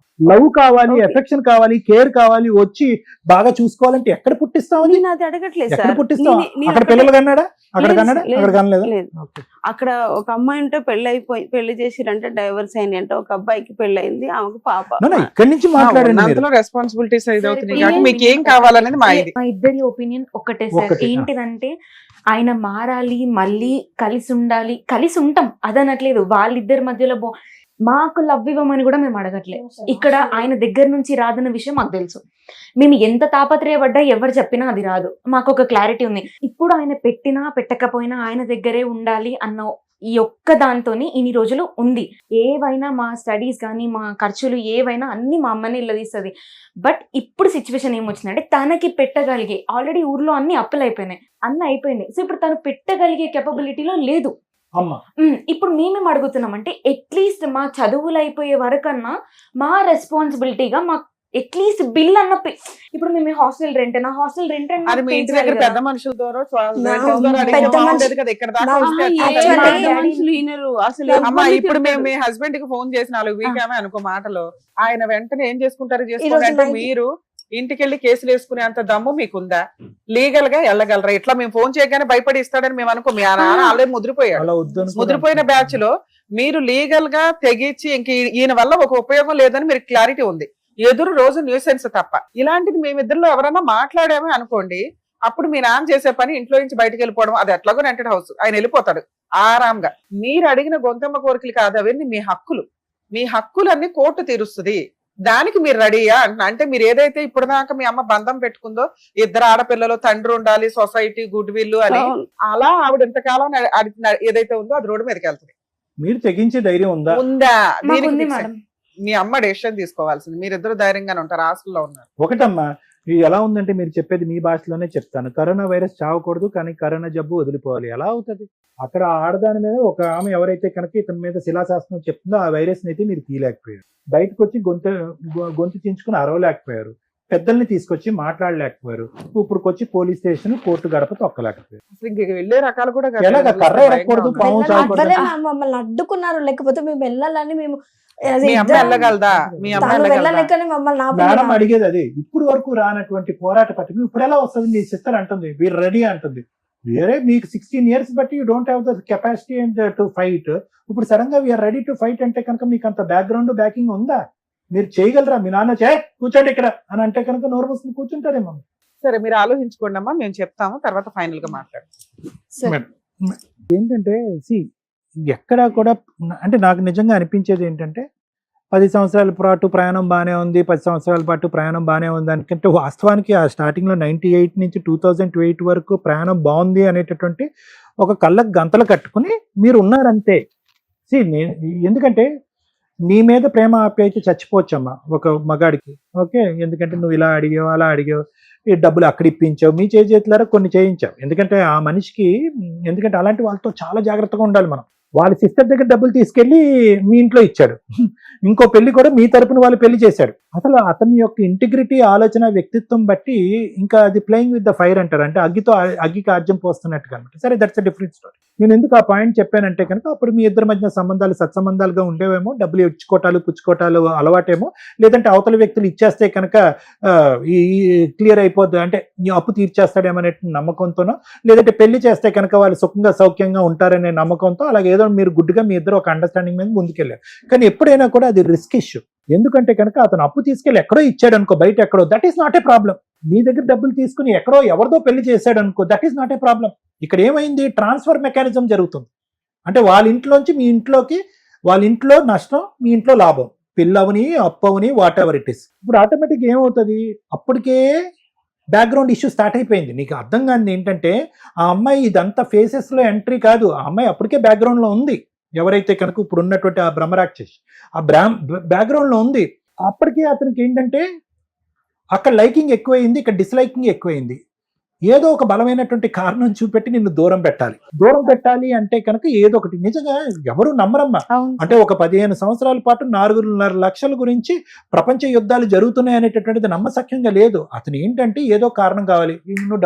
లవ్ కావాలి, ఎఫెక్షన్ కావాలి, కేర్ కావాలి, వచ్చి బాగా చూసుకోవాలంటే ఎక్కడ పుట్టిస్తామని? నేను అది అడగట్లేదు ఎక్కడ సార్. పుట్టిస్తాం? నేను అక్కడ పిల్లలు కన్నాడా? అక్కడ కన్నాడా? లేదు, అక్కడ కనలేదా? లేదు. ఓకే. అక్కడ ఒక అమ్మాయి ఉంటే పెళ్లి చేసిరంటే డైవర్స్ అయింది అంటే, ఒక అబ్బాయికి పెళ్ళయింది, ఆమెకు పాప. ఇక్కడి నుంచి మాట్లాడండి మీరు. అందులో రెస్పాన్సిబిలిటీస్ ఇది అవుతున్నాయి సరే, కాబట్టి మీకు ఏం కావాలనేది మా ఇది. మా ఇద్దరి ఒపీనియన్ ఒకటే సార్. ఒకటే. ఏంటిదంటే ఆయన మారాలి, మళ్ళీ కలిసి ఉండాలి, కలిసి ఉంటాం అదనట్లేదు. వాళ్ళిద్దరి మధ్యలో మాకు లవ్ ఇవ్వమని కూడా మేము అడగట్లేదు. ఇక్కడ ఆయన దగ్గర నుంచి రాదన్న విషయం మాకు తెలుసు. మేము ఎంత తాపత్రయపడ్డా ఎవరు చెప్పినా అది రాదు. మాకు ఒక క్లారిటీ ఉంది. ఇప్పుడు ఆయన పెట్టినా పెట్టకపోయినా ఆయన దగ్గరే ఉండాలి అన్న ఈ ఒక్క దాంతోని ఇన్ని రోజులు ఉంది. ఏవైనా మా స్టడీస్ కానీ మా ఖర్చులు ఏవైనా అన్ని మా అమ్మని ఇల్లదీస్తుంది. బట్ ఇప్పుడు సిచ్యువేషన్ ఏమొచ్చిందంటే తనకి పెట్టగలిగే, ఆల్రెడీ ఊర్లో అన్ని అప్పులు అయిపోయినాయి, అన్నీ అయిపోయినాయి. సో ఇప్పుడు తను పెట్టగలిగే కెపబిలిటీలో లేదు. ఇప్పుడు మేమేం అడుగుతున్నామంటే అట్లీస్ట్ మా చదువులు అయిపోయే వరకన్నా మా రెస్పాన్సిబిలిటీగా మా అట్లీస్ట్ బిల్ అన్న ఇప్పుడు మేము హాస్టల్ రెంట్ అది మీ ఇంటి దగ్గర పెద్ద మనుషుల ద్వారా ఇక్కడ దాకా వస్తే అమ్మా ఇప్పుడు మేము మీ హస్బెండ్ కి ఫోన్ చేసి 4 వీక్ ఆమె అనుకో మాటలో ఆయన వెంటనే ఏం చేసుకుంటారు చేసుకోవాలంటే మీరు ఇంటికెళ్ళి కేసులు వేసుకునే అంత దమ్ము మీకుందా? లీగల్ గా వెళ్ళగలరా? ఇట్లా మేము ఫోన్ చేయగానే భయపడి ఇస్తాడని మేము అనుకో. మీ నాన్న ఆల్రెడీ ముద్రిపోయిన బ్యాచ్ లో మీరు లీగల్ గా తెగించి ఇంక ఈయన వల్ల ఒక ఉపయోగం లేదని మీరు క్లారిటీ ఉంది. ఎదురు రోజు న్యూసెన్స్ తప్ప. ఇలాంటిది మేమిద్దరిలో ఎవరైనా మాట్లాడామే అనుకోండి, అప్పుడు మీ నాన్న చేసే పని ఇంట్లో నుంచి బయటకు వెళ్ళిపోవడం. అది ఎట్లాగో రెంటెడ్ హౌస్, ఆయన వెళ్ళిపోతాడు ఆరాంగా. మీరు అడిగిన గొంతమ్మ కోరికలు కాదు అవన్నీ మీ హక్కులు. మీ హక్కులన్నీ కోర్టు తీరుస్తుంది. దానికి మీరు రెడీయా అంటే మీరు ఏదైతే ఇప్పుడు దాకా మీ అమ్మ బంధం పెట్టుకుందో, 2 ఆడపిల్లలు, తండ్రి ఉండాలి, సొసైటీ, గుడ్ విల్ అని, అలా ఆవిడ ఇంతకాలం ఏదైతే ఉందో అది రోడ్డు మీదకి వెళ్తుంది. మీరు తెగించే ధైర్యం ఉందా? మీ అమ్మ డెసిషన్ తీసుకోవాల్సింది. మీరిద్దరు ధైర్యంగానే ఉంటారు, హాస్టల్లో ఉన్నారు. ఒకటమ్మా, ఇది ఎలా ఉందంటే మీరు చెప్పేది మీ భాషలోనే చెప్తాను. కరోనా వైరస్ చావకూడదు, కానీ కరోనా జబ్బు వదిలిపోవాలి. ఎలా అవుతుంది? అక్కడ ఆడదాని మీద ఒక ఆమె ఎవరైతే కనుక ఇతని మీద శిలాశాస్త్రం చెప్తుందో ఆ వైరస్ అయితే మీరు తీయలేకపోయారు. బయటకు వచ్చి గొంతు చించుకుని అరవలేకపోయారు. పెద్దల్ని తీసుకొచ్చి మాట్లాడలేకపోయారు. ఇప్పుడు వచ్చి పోలీస్ స్టేషన్, కోర్టు గడప తొక్కలేకపోయారు. వెళ్ళే రకాలు కూడా కర్ర ఎరగకూడదు, పాము చావకూడదు. మమ్మల్ని అడ్డుకున్నారు, లేకపోతే మేము వెళ్ళాలని మేము వెళ్ళగలదా? మేడం అడిగేది అదే. ఇప్పుడు వరకు రానటువంటి పోరాట పట్టిక ఇప్పుడు ఎలా వస్తుంది? మీ సిస్టర్ అంటుంది వీరు రెడీ అంటుంది. వేరే మీకు 16 years బట్టి you don't have the capacity and to fight. ఇప్పుడు సడన్ గా వీఆర్ రెడీ టు ఫైట్ అంటే కనుక మీకు అంత బ్యాక్గ్రౌండ్ బ్యాకింగ్ ఉందా? మీరు చేయగలరా? మీ నాన్న కూర్చోండి ఇక్కడ అని అంటే కనుక నోరు మూసుకుని కూర్చుంటారేమో. సరే, మీరు ఆలోచించుకోండి అమ్మా, మేము చెప్తాము, తర్వాత ఫైనల్ గా మాట్లాడతాం. ఏంటంటే ఎక్కడా కూడా అంటే నాకు నిజంగా అనిపించేది ఏంటంటే 10 సంవత్సరాల పాటు ప్రయాణం బాగానే ఉంది, 10 సంవత్సరాల పాటు ప్రయాణం బాగానే ఉంది అనుకుంటే వాస్తవానికి ఆ స్టార్టింగ్లో 98 నుంచి 2008 వరకు ప్రయాణం బాగుంది అనేటటువంటి ఒక కళ్ళకు గంతలు కట్టుకుని మీరు ఉన్నారంతే. ఎందుకంటే నీ మీద ప్రేమ ఆప్యాయత చచ్చిపోవచ్చమ్మా ఒక మగాడికి. ఓకే, ఎందుకంటే నువ్వు ఇలా అడిగావు, అలా అడిగావు, ఈ డబ్బులు అక్కడ ఇప్పించావు, మీ చేతులారా కొన్ని చేయించావు. ఎందుకంటే ఆ మనిషికి, ఎందుకంటే అలాంటి వాళ్ళతో చాలా జాగ్రత్తగా ఉండాలి మనం. వాళ్ళ సిస్టర్ దగ్గర డబ్బులు తీసుకెళ్లి మీ ఇంట్లో ఇచ్చాడు. ఇంకో పెళ్లి కూడా మీ తరపున వాళ్ళు పెళ్లి చేశాడు. అసలు అతని యొక్క ఇంటిగ్రిటీ, ఆలోచన, వ్యక్తిత్వం బట్టి ఇంకా అది ప్లేయింగ్ విత్ ద ఫైర్ అంటారు. అంటే అగ్గికి ఆజ్యం పోస్తున్నట్టుగా అనమాట. సరే, దట్స్ అ డిఫరెంట్ స్టోరీ. నేను ఎందుకు ఆ పాయింట్ చెప్పానంటే కనుక అప్పుడు మీ ఇద్దరి మధ్య సంబంధాలు సత్సంబంధాలుగా ఉండేవేమో, డబ్బులు ఇచ్చుకోటాలు పుచ్చుకోటాలు అలవాటేమో, లేదంటే అవతల వ్యక్తులు ఇచ్చేస్తే కనుక ఈ క్లియర్ అయిపోద్ది అంటే నీ అప్పు తీర్చేస్తాడేమనే నమ్మకంతోనో, లేదంటే పెళ్లి చేస్తే కనుక వాళ్ళు సుఖంగా సౌఖ్యంగా ఉంటారనే నమ్మకంతో, అలాగే ఏదో మీరు గుడ్డుగా మీ ఇద్దరు ఒక అండర్స్టాండింగ్ మీద ముందుకెళ్ళారు. కానీ ఎప్పుడైనా కూడా అది రిస్క్ ఇష్యూ. ఎందుకంటే కనుక అతను అప్పు తీసుకెళ్ళి ఎక్కడో ఇచ్చాడు అనుకో, బయట ఎక్కడో, that is not a problem. మీ దగ్గర డబ్బులు తీసుకుని ఎక్కడో ఎవరిదో పెళ్లి చేశాడు అనుకో, that is not a problem. ఇక్కడ ఏమైంది? ట్రాన్స్ఫర్ మెకానిజం జరుగుతుంది. అంటే వాళ్ళ ఇంట్లోంచి మీ ఇంట్లోకి, వాళ్ళ ఇంట్లో నష్టం, మీ ఇంట్లో లాభం, పిల్లవని, అప్పవని, వాట్ ఎవర్ ఇట్ ఈస్. ఇప్పుడు ఆటోమేటిక్ ఏమవుతుంది? అప్పటికే బ్యాక్గ్రౌండ్ ఇష్యూ స్టార్ట్ అయిపోయింది. నీకు అర్థం కానిది ఏంటంటే ఆ అమ్మాయి ఇదంతా ఫేసెస్లో ఎంట్రీ కాదు, ఆ అమ్మాయి అప్పటికే బ్యాక్గ్రౌండ్లో ఉంది. ఎవరైతే కనుక ఇప్పుడు ఉన్నటువంటి ఆ బ్రహ్మరాక్షసి ఆ బ్యాక్గ్రౌండ్లో ఉంది. అప్పటికే అతనికి ఏంటంటే అక్కడ లైకింగ్ ఎక్కువైంది, ఇక్కడ డిస్లైకింగ్ ఎక్కువైంది. ఏదో ఒక బలమైనటువంటి కారణం చూపెట్టి నిన్ను దూరం పెట్టాలి అంటే కనుక ఏదో ఒకటి. నిజంగా ఎవరు నమ్మరమ్మా. అవును అంటే ఒక 15 సంవత్సరాల పాటు 4.5 లక్షల గురించి ప్రపంచ యుద్ధాలు జరుగుతున్నాయి అనేటటువంటిది నమ్మసక్యంగా లేదు. అతను ఏంటంటే ఏదో కారణం కావాలి, నువ్వు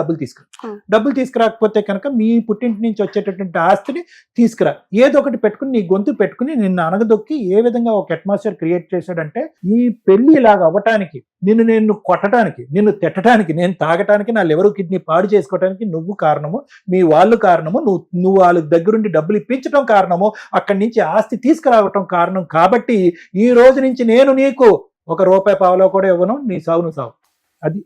డబ్బులు తీసుకురాకపోతే కనుక మీ పుట్టింటి నుంచి వచ్చేటటువంటి ఆస్తిని తీసుకురా, ఏదో ఒకటి పెట్టుకుని నీ గొంతు పెట్టుకుని నిన్ను అనగదొక్కి ఏ విధంగా ఒక అట్మాస్ఫియర్ క్రియేట్ చేశాడంటే ఈ పెళ్లి ఇలాగ అవ్వటానికి, నిన్ను కొట్టడానికి, నిన్ను తిట్టడానికి, నేను తాగటానికి, నా లివర్ కిడ్నీ పాడు చేసుకోవడానికి నువ్వు కారణము, మీ వాళ్ళు కారణము, నువ్వు వాళ్ళ దగ్గరుండి డబ్బులు ఇప్పించడం కారణము, అక్కడి నుంచి ఆస్తి తీసుకురావటం కారణం. కాబట్టి ఈ రోజు నుంచి నేను నీకు ₹1 పావలా కూడా ఇవ్వను, నీ సావు నువ్వు సావు. అది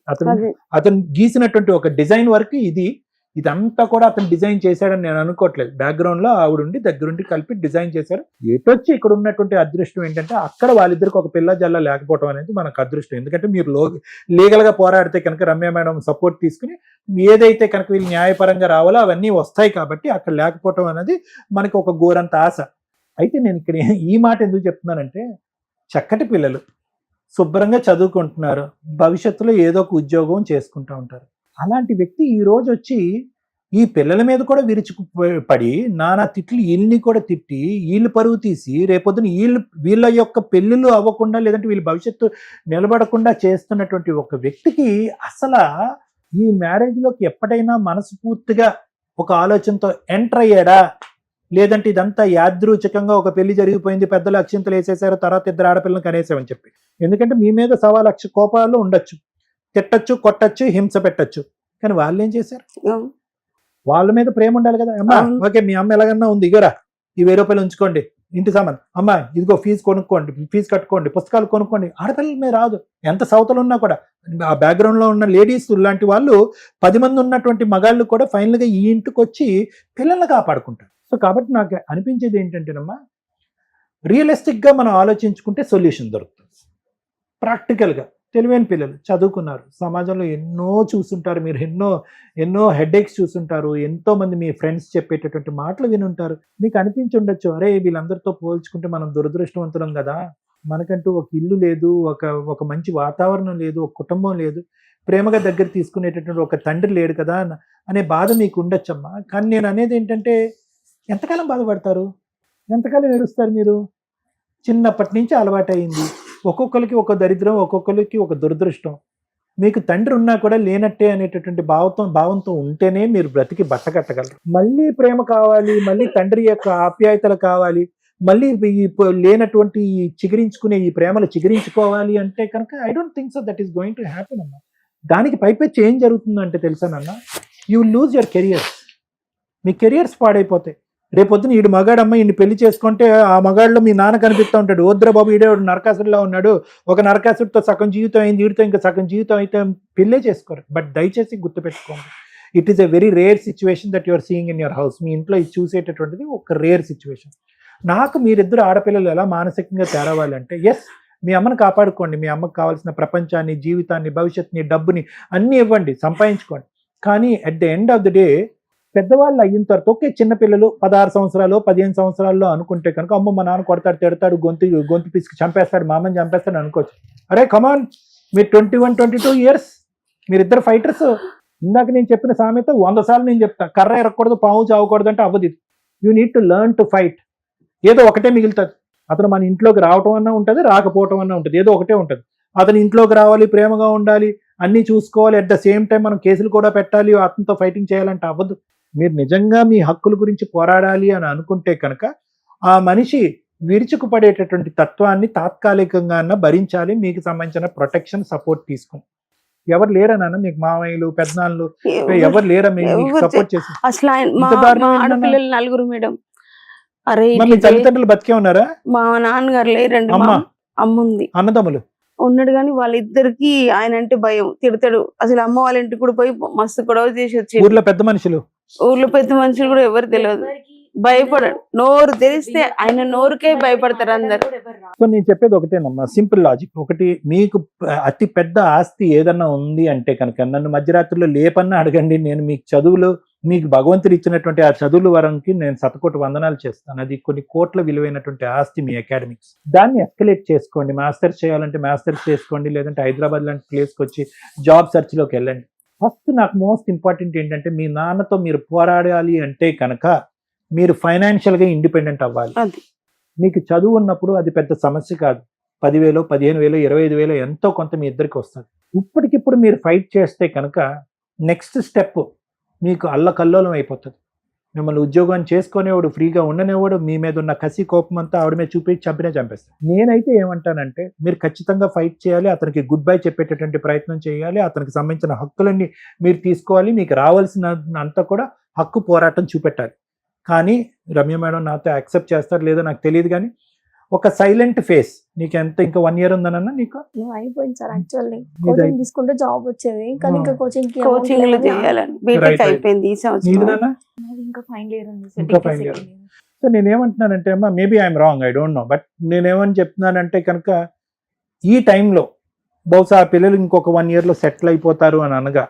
అతను గీసినటువంటి ఒక డిజైన్ వర్క్ ఇది. ఇదంతా కూడా అతను డిజైన్ చేశాడని నేను అనుకోవట్లేదు. బ్యాక్గ్రౌండ్ లో ఆవిడుండి దగ్గరుండి కలిపి డిజైన్ చేశారు. ఎటొచ్చి ఇక్కడ ఉన్నటువంటి అదృష్టం ఏంటంటే అక్కడ వాళ్ళిద్దరికి ఒక పిల్ల జల్ల లేకపోవడం అనేది మనకు అదృష్టం. ఎందుకంటే మీరు లీగల్ గా పోరాడితే కనుక రమ్య మేడం సపోర్ట్ తీసుకుని ఏదైతే కనుక వీళ్ళు న్యాయపరంగా రావాలో అవన్నీ వస్తాయి. కాబట్టి అక్కడ లేకపోవడం అనేది మనకి ఒక ఘోరంత ఆశ. అయితే నేను ఇక్కడ ఈ మాట ఎందుకు చెప్తున్నానంటే, చక్కటి పిల్లలు శుభ్రంగా చదువుకుంటున్నారు, భవిష్యత్తులో ఏదో ఒక ఉద్యోగం చేసుకుంటూ ఉంటారు. అలాంటి వ్యక్తి ఈ రోజు వచ్చి ఈ పిల్లల మీద కూడా విరుచుకుపడి నానా తిట్లు వీళ్ళని కూడా తిట్టి వీళ్ళు పరువు తీసి రేపొద్దున వీళ్ళ యొక్క పెళ్ళిళ్ళు అవ్వకుండా లేదంటే వీళ్ళ భవిష్యత్తు నిలబడకుండా చేస్తున్నటువంటి ఒక వ్యక్తికి అసలు ఈ మ్యారేజ్ లోకి ఎప్పటికైనా మనస్ఫూర్తిగా ఒక ఆలోచనతో ఎంటర్ అయ్యాడా, లేదంటే ఇదంతా యాదృచ్ఛికంగా ఒక పెళ్లి జరిగిపోయింది, పెద్దలు అక్షింతలు వేసేసారు, తర్వాత 2 ఆడపిల్లలను కనేసామని చెప్పి. ఎందుకంటే మీ మీద 1,00,000 కోపాలు ఉండొచ్చు, తిట్టచ్చు, కొట్టచ్చు, హింస పెట్టచ్చు. కానీ వాళ్ళు ఏం చేశారు? వాళ్ళ మీద ప్రేమ ఉండాలి కదా. అమ్మా ఓకే మీ అమ్మ ఎలాగన్నా ఉంది, ఇగరా ఈ ₹1000 ఉంచుకోండి, ఇంటి సామాన్, అమ్మా ఇదిగో ఫీజు కొనుక్కోండి, ఫీజు కట్టుకోండి, పుస్తకాలు కొనుక్కోండి. ఆడపిల్లల మీద రాదు. ఎంత సౌతలు ఉన్నా కూడా ఆ బ్యాక్గ్రౌండ్ లో ఉన్న లేడీస్ లాంటి వాళ్ళు 10 మంది ఉన్నటువంటి మగాళ్ళు కూడా ఫైనల్ గా ఈ ఇంటికి వచ్చి పిల్లల్ని కాపాడుకుంటారు. సో కాబట్టి నాకు అనిపించేది ఏంటంటేనమ్మా, రియలిస్టిక్ గా మనం ఆలోచించుకుంటే సొల్యూషన్ దొరుకుతుంది. ప్రాక్టికల్ గా తెలివైన పిల్లలు చదువుకున్నారు, సమాజంలో ఎన్నో చూస్తుంటారు, మీరు ఎన్నో హెడేక్స్ చూస్తుంటారు, ఎంతో మంది మీ ఫ్రెండ్స్ చెప్పేటటువంటి మాటలు వినుంటారు. మీకు అనిపించి ఉండొచ్చు, అరే వీళ్ళందరితో పోల్చుకుంటే మనం దురదృష్టవంతులం కదా, మనకంటూ ఒక ఇల్లు లేదు, ఒక మంచి వాతావరణం లేదు, ఒక కుటుంబం లేదు, ప్రేమగా దగ్గర తీసుకునేటటువంటి ఒక తండ్రి లేడు కదా అనే బాధ మీకు ఉండొచ్చమ్మా. కానీ నేను అనేది ఏంటంటే, ఎంతకాలం బాధపడతారు, ఎంతకాలం ఏడుస్తారు మీరు? చిన్నప్పటి నుంచి అలవాటు అయింది. ఒక్కొక్కరికి ఒక దరిద్రం, ఒక్కొక్కరికి ఒక దురదృష్టం. మీకు తండ్రి ఉన్నా కూడా లేనట్టే అనేటటువంటి భావంతో ఉంటేనే మీరు బ్రతికి బట్టకట్టగలరు. మళ్ళీ ప్రేమ కావాలి, మళ్ళీ తండ్రి యొక్క ఆప్యాయతలు కావాలి, మళ్ళీ లేనటువంటి చిగురించుకునే ఈ ప్రేమలు చిగురించుకోవాలి అంటే కనుక I don't think so that is going to happen అన్న. దానికి పైపెచ్చి ఏం జరుగుతుందంటే తెలుసానన్న, you will lose your careers. మీ కెరియర్స్ పాడైపోతాయి. రేపొద్దున ఈడు మగాడమ్మ ఈయన్ని పెళ్లి చేసుకుంటే ఆ మగాడిలో మీ నాన్న కనిపిస్తూ ఉంటాడు, వద్దురా బాబు ఈడే నరకాసుడిలో ఉన్నాడు, ఒక నరకాసుడితో సగం జీవితం అయింది, వీడితో ఇంకా సగం జీవితం అయితే పెళ్ళే చేసుకోరు. బట్ దయచేసి గుర్తుపెట్టుకోండి, it is a very rare situation that your seeing in your house. మీ ఇంట్లో ఇది చూసేటటువంటిది ఒక రేర్ సిచ్యువేషన్. నాకు మీరిద్దరు ఆడపిల్లలు ఎలా మానసికంగా తేరవాలంటే, ఎస్ మీ అమ్మని కాపాడుకోండి, మీ అమ్మకు కావాల్సిన ప్రపంచాన్ని, జీవితాన్ని, భవిష్యత్తుని, డబ్బుని అన్నీ ఇవ్వండి, సంపాదించుకోండి. కానీ at the end of the day పెద్దవాళ్ళు అయిన తర్వాత ఓకే, చిన్నపిల్లలు 16 సంవత్సరాలు 15 సంవత్సరాల్లో అనుకుంటే కనుక అమ్మ మా నాన్న కొడతాడు, తిడతాడు, గొంతు పిసికి చంపేస్తాడు, మా అమ్మని చంపేస్తాడు అనుకోవచ్చు. అరే కమాన్, మీరు 21-22 ఇయర్స్, మీరిద్దరు ఫైటర్స్. ఇందాక నేను చెప్పిన సామెత 100 సార్లు నేను చెప్తా, కర్ర ఎరగకూడదు, పాము చావకూడదు అంటే అవ్వదు. You need to learn to fight. ఏదో ఒకటే మిగులుతుంది. అతను మన ఇంట్లోకి రావటం అన్నా ఉంటుంది, రాకపోవటం అన్నా ఉంటుంది, ఏదో ఒకటే ఉంటుంది. అతను ఇంట్లోకి రావాలి, ప్రేమగా ఉండాలి, అన్నీ చూసుకోవాలి, అట్ ద సేమ్ టైం మనం కేసులు కూడా పెట్టాలి, అతనితో ఫైటింగ్ చేయాలంటే అవ్వదు. మీరు నిజంగా మీ హక్కుల గురించి పోరాడాలి అని అనుకుంటే కనుక ఆ మనిషి విరుచుకుపడేటటువంటి తత్వాన్ని తాత్కాలికంగా భరించాలి. మీకు సంబంధించిన ప్రొటెక్షన్, సపోర్ట్ తీసుకుని ఎవరు లేరా నాన్న మీకు? మామయ్యలు, పెద్దనాళ్ళు ఎవరు లేరా మీకు సపోర్ట్ చేసి? అసలు ఆడపిల్లలు 4 మేడం. అరే మీ తల్లిదండ్రులు బతికే ఉన్నారా? మా నాన్నగారు లేరండి, అమ్మ ఉంది, అన్నదమ్ములు ఉన్నాడు. కానీ వాళ్ళిద్దరికి ఆయన అంటే భయం, తిడతాడు. అసలు అమ్మ వాళ్ళ ఇంటికి కూడా పోయి మస్తు గొడవ చేసి వచ్చి, ఊర్లో పెద్ద మనుషులు కూడా ఎవరు తెలియదు, భయపడడు. నోరు తెరిస్తే ఆయన నోరుకే భయపడతారు అందరు. నేను చెప్పేది ఒకటేనమ్మా, సింపుల్ లాజిక్. ఒకటి, మీకు అతి పెద్ద ఆస్తి ఏదన్నా ఉంది అంటే కనుక నన్ను మధ్యరాత్రిలో లేపన్నా అడగండి, నేను మీకు చదువులు, మీకు భగవంతుడు ఇచ్చినటువంటి ఆ చదువుల వరంకి నేను 100 వందనాలు చేస్తాను. అది కొన్ని కోట్ల విలువైనటువంటి ఆస్తి మీ అకాడమిక్స్. దాన్ని ఎస్కలేట్ చేసుకోండి. మాస్టర్స్ చేయాలంటే మాస్టర్స్ చేసుకోండి, లేదంటే హైదరాబాద్ లాంటి ప్లేస్కి వచ్చి జాబ్ సెర్చ్లోకి వెళ్ళండి. ఫస్ట్ నాకు మోస్ట్ ఇంపార్టెంట్ ఏంటంటే మీ నాన్నతో మీరు పోరాడాలి అంటే కనుక మీరు ఫైనాన్షియల్గా ఇండిపెండెంట్ అవ్వాలి. అది. మీకు చదువు ఉన్నప్పుడు అది పెద్ద సమస్య కాదు. 10,000, 15,000, 25,000 ఎంతో కొంత మీ ఇద్దరికి వస్తుంది. ఇప్పటికిప్పుడు మీరు ఫైట్ చేస్తే కనుక నెక్స్ట్ స్టెప్ మీకు అల్లకల్లోలం అయిపోతుంది. మిమ్మల్ని ఉద్యోగం చేసుకునేవాడు, ఫ్రీగా ఉండనేవాడు, మీ మీద ఉన్న కసి కోపం అంతా ఆవిడ మీద చూపించి చంపేస్తాడు. నేనైతే ఏమంటానంటే మీరు ఖచ్చితంగా ఫైట్ చేయాలి, అతనికి గుడ్ బై చెప్పేటటువంటి ప్రయత్నం చేయాలి, అతనికి సంబంధించిన హక్కులన్నీ మీరు తీసుకోవాలి, మీకు రావాల్సిన అంతా కూడా హక్కు పోరాటం చూపెట్టాలి. కానీ రమ్య మేడం నాతో యాక్సెప్ట్ చేస్తారు లేదో నాకు తెలియదు, కానీ ఒక సైలెంట్ ఫేస్. నీకు ఎంత ఇంకా 1 year ఉందనన్నా నీకు అయిపోయింది సార్. యాక్చువల్లీ కోచింగ్ తీసుకుంటే జాబ్ వచ్చేది, కానీ ఇంకా కోచింగ్ చేయాలని బీటెక్ అయిపోయింది ఈ సంవత్సరం. నీదన్నా ఇంకా ఫైనల్ ఇయర్ ఉంది ఇంకా final year. సో నేనేమంటున్నానంటే అమ్మా, maybe I'm wrong, I don't know, but నేనేమని చెప్తున్నానంటే కనుక ఈ టైంలో బహుశా ఆ పిల్లలు ఇంకొక 1 yearలో సెటిల్ అయిపోతారు అని అనగా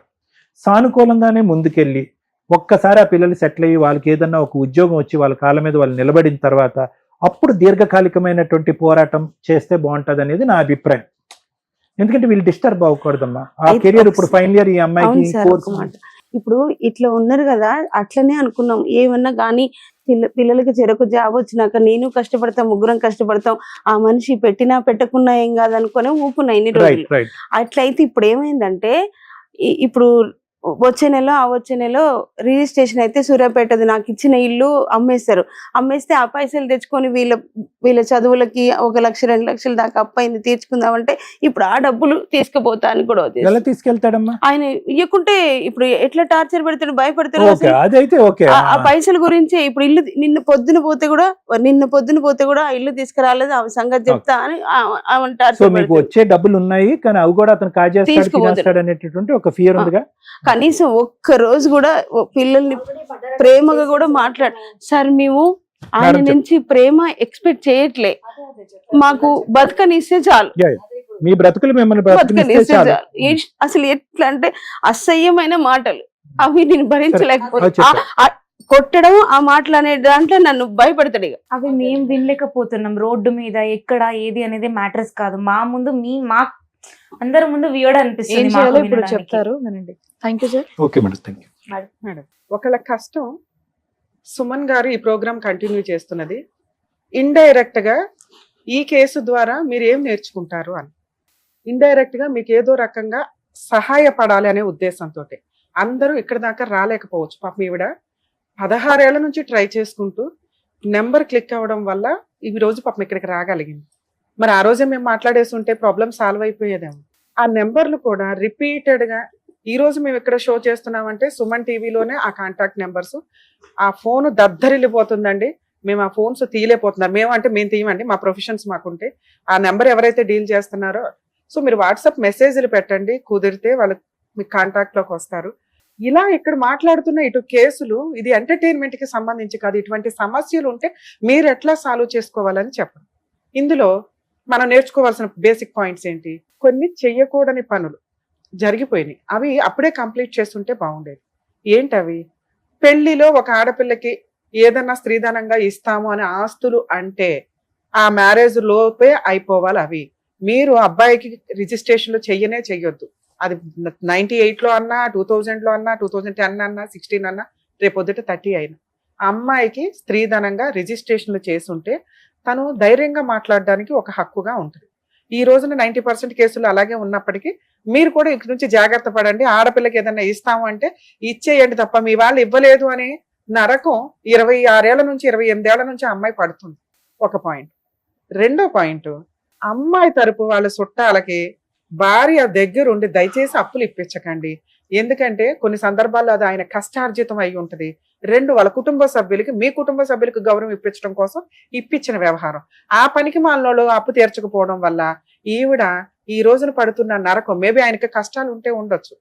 సానుకూలంగానే ముందుకెళ్ళి ఒక్కసారి ఆ పిల్లలు సెటిల్ అయ్యి వాళ్ళకి ఏదన్నా ఒక ఉద్యోగం వచ్చి వాళ్ళ కాళ్ళ మీద వాళ్ళు నిలబడిన తర్వాత అప్పుడు దీర్ఘకాలికమైనటువంటి పోరాటం చేస్తే బాగుంటుంది అనేది నా అభిప్రాయం. ఎందుకంటే వీళ్ళు డిస్టర్బ్ అవ్వకూడదమ్మా. ఆ కెరియర్ ఇప్పుడు ఫైనల్ ఇయర్ ఈ అమ్మాయికి ఇప్పుడు ఇట్లా ఉన్నారు కదా, అట్లనే అనుకున్నాం. ఏమన్నా కానీ పిల్లలకి చెరకు జాబ్ వచ్చినాక నేను కష్టపడతాం, ముగ్గురం కష్టపడతాం, ఆ మనిషి పెట్టినా పెట్టకున్నా ఏం కాదనుకునే ఊపున్నా ఇన్ని రోజులు. అట్లయితే ఇప్పుడు ఏమైందంటే ఇప్పుడు వచ్చే నెల రిజిస్ట్రేషన్ అయితే సూర్యాపేటది నాకు ఇచ్చిన ఇల్లు అమ్మేస్తే ఆ పైసలు తెచ్చుకొని వీళ్ళ చదువులకి 1 లక్ష 2 లక్షల దాకా అప్పైంది తీర్చుకుందామంటే ఇప్పుడు ఆ డబ్బులు తీసుకుపోతా అని కూడా తీసుకెళ్తాడమ్మా. ఆయన ఇవ్వకుంటే ఇప్పుడు ఎట్లా టార్చర్ పెడతాడు, భయపడతాడు. ఆ పైసల గురించి ఇప్పుడు ఇల్లు నిన్న పొద్దున పోతే కూడా ఆ ఇల్లు తీసుకురాలేదు, ఆమె సంగతి చెప్తా అని ఆమె టార్చర్ పెడతాడు. వచ్చే డబ్బులు ఉన్నాయి కానీ అవి కూడా అతను కాజేస్తాడు అనేటటువంటి ఒక ఫియర్ ఉందిగా. కనీసం ఒక్క రోజు కూడా పిల్లల్ని ప్రేమగా కూడా సార్ మేము ఆయన నుంచి ప్రేమ ఎక్స్పెక్ట్ చేయట్లే, మాకు బతకనిస్తే చాలు, మీ బ్రతుకులు మిమ్మల్ని బతకనిస్తే చాలు. అసలు ఎట్లా అంటే అసహ్యమైన మాటలు అవి నేను భరించలేకపోతే కొట్టడం, ఆ మాటలు అనే దాంట్లో నన్ను భయపడతాడు. అవి మేము వినలేకపోతున్నాం. రోడ్డు మీద ఎక్కడ ఏది అనేది మ్యాటర్స్ కాదు, మా ముందు మా అందరి ముందు వియర్డ్ అనిపిస్తుంది. ఇప్పుడు చెప్తారు వినండి. Thank you sir. Okay madam, thank you madam. ఒకళ్ళ కష్టం సుమన్ గారు ఈ ప్రోగ్రామ్ కంటిన్యూ చేస్తున్నది ఇండైరెక్ట్ గా ఈ కేసు ద్వారా మీరు ఏం నేర్చుకుంటారు అని. ఇండైరెక్ట్ గా మీకు ఏదో రకంగా సహాయపడాలి అనే ఉద్దేశంతో అందరూ ఇక్కడ దాకా రాలేకపోవచ్చు. పాపం ఈవిడ 16 ఏళ్ల నుంచి ట్రై చేసుకుంటూ నెంబర్ క్లిక్ అవ్వడం వల్ల ఈ రోజు పాపం ఇక్కడికి రాగలిగింది. మరి ఆ రోజే మేము మాట్లాడేసి ఉంటే ప్రాబ్లం సాల్వ్ అయిపోయేదేమో. ఆ నెంబర్లు కూడా రిపీటెడ్ గా ఈ రోజు మేము ఇక్కడ షో చేస్తున్నామంటే సుమన్ టీవీలోనే ఆ కాంటాక్ట్ నెంబర్స్, ఆ ఫోన్ దద్దరిల్లిపోతుందండి. మేము ఆ ఫోన్స్ తీయలేకపోతున్నారు. మేము తీయమండి, మా ప్రొఫెషన్స్ మాకుంటే. ఆ నెంబర్ ఎవరైతే డీల్ చేస్తున్నారో సో మీరు వాట్సాప్ మెసేజ్లు పెట్టండి, కుదిరితే వాళ్ళు మీకు కాంటాక్ట్ లోకి వస్తారు. ఇలా ఇక్కడ మాట్లాడుతున్న ఇటు కేసులు ఇది ఎంటర్టైన్మెంట్ కి సంబంధించి కాదు. ఇటువంటి సమస్యలు ఉంటే మీరు ఎట్లా సాల్వ్ చేసుకోవాలని చెప్పండి. ఇందులో మనం నేర్చుకోవాల్సిన బేసిక్ పాయింట్స్ ఏంటి? కొన్ని చెయ్యకూడని పనులు జరిగిపోయినాయి, అవి అప్పుడే కంప్లీట్ చేస్తుంటే బాగుండేది. ఏంటవి? పెళ్లిలో ఒక ఆడపిల్లకి ఏదన్నా స్త్రీధనంగా ఇస్తాము అనే ఆస్తులు అంటే ఆ మ్యారేజ్ లోపే అయిపోవాలి. అవి మీరు అబ్బాయికి రిజిస్ట్రేషన్లు చెయ్యొద్దు. అది 98లో అన్నా, 2000లో అన్నా, 2010 అన్నా, 16 అన్నా, రేపొద్దుట 30 అయినా అమ్మాయికి స్త్రీధనంగా రిజిస్ట్రేషన్లు చేసుంటే తను ధైర్యంగా మాట్లాడడానికి ఒక హక్కుగా ఉంటుంది. ఈ రోజున 90% కేసులు అలాగే ఉన్నప్పటికీ మీరు కూడా ఇక్కడి నుంచి జాగ్రత్త పడండి. ఆడపిల్లకి ఏదైనా ఇస్తాము అంటే ఇచ్చేయండి తప్ప మీ వాళ్ళు ఇవ్వలేదు అనే నరకం 26 ఏళ్ల నుంచి 28 ఏళ్ల నుంచి అమ్మాయి పడుతుంది. ఒక పాయింట్. రెండో పాయింట్, అమ్మాయి తరపు వాళ్ళ చుట్టాలకి భార్య దగ్గరుండి దయచేసి అప్పులు ఇప్పించకండి. ఎందుకంటే కొన్ని సందర్భాల్లో అది ఆయన కష్టార్జితం అయి ఉంటుంది. 2, వాళ్ళ కుటుంబ సభ్యులకి మీ కుటుంబ సభ్యులకు గౌరవం ఇప్పించడం కోసం ఇప్పించిన వ్యవహారం. ఆ పనికి మాలలో అప్పు తీర్చకపోవడం వల్ల ఈవిడ ఈ రోజున పడుతున్న నరకం. మేబీ ఆయనకి కష్టాలు ఉంటే ఉండొచ్చు.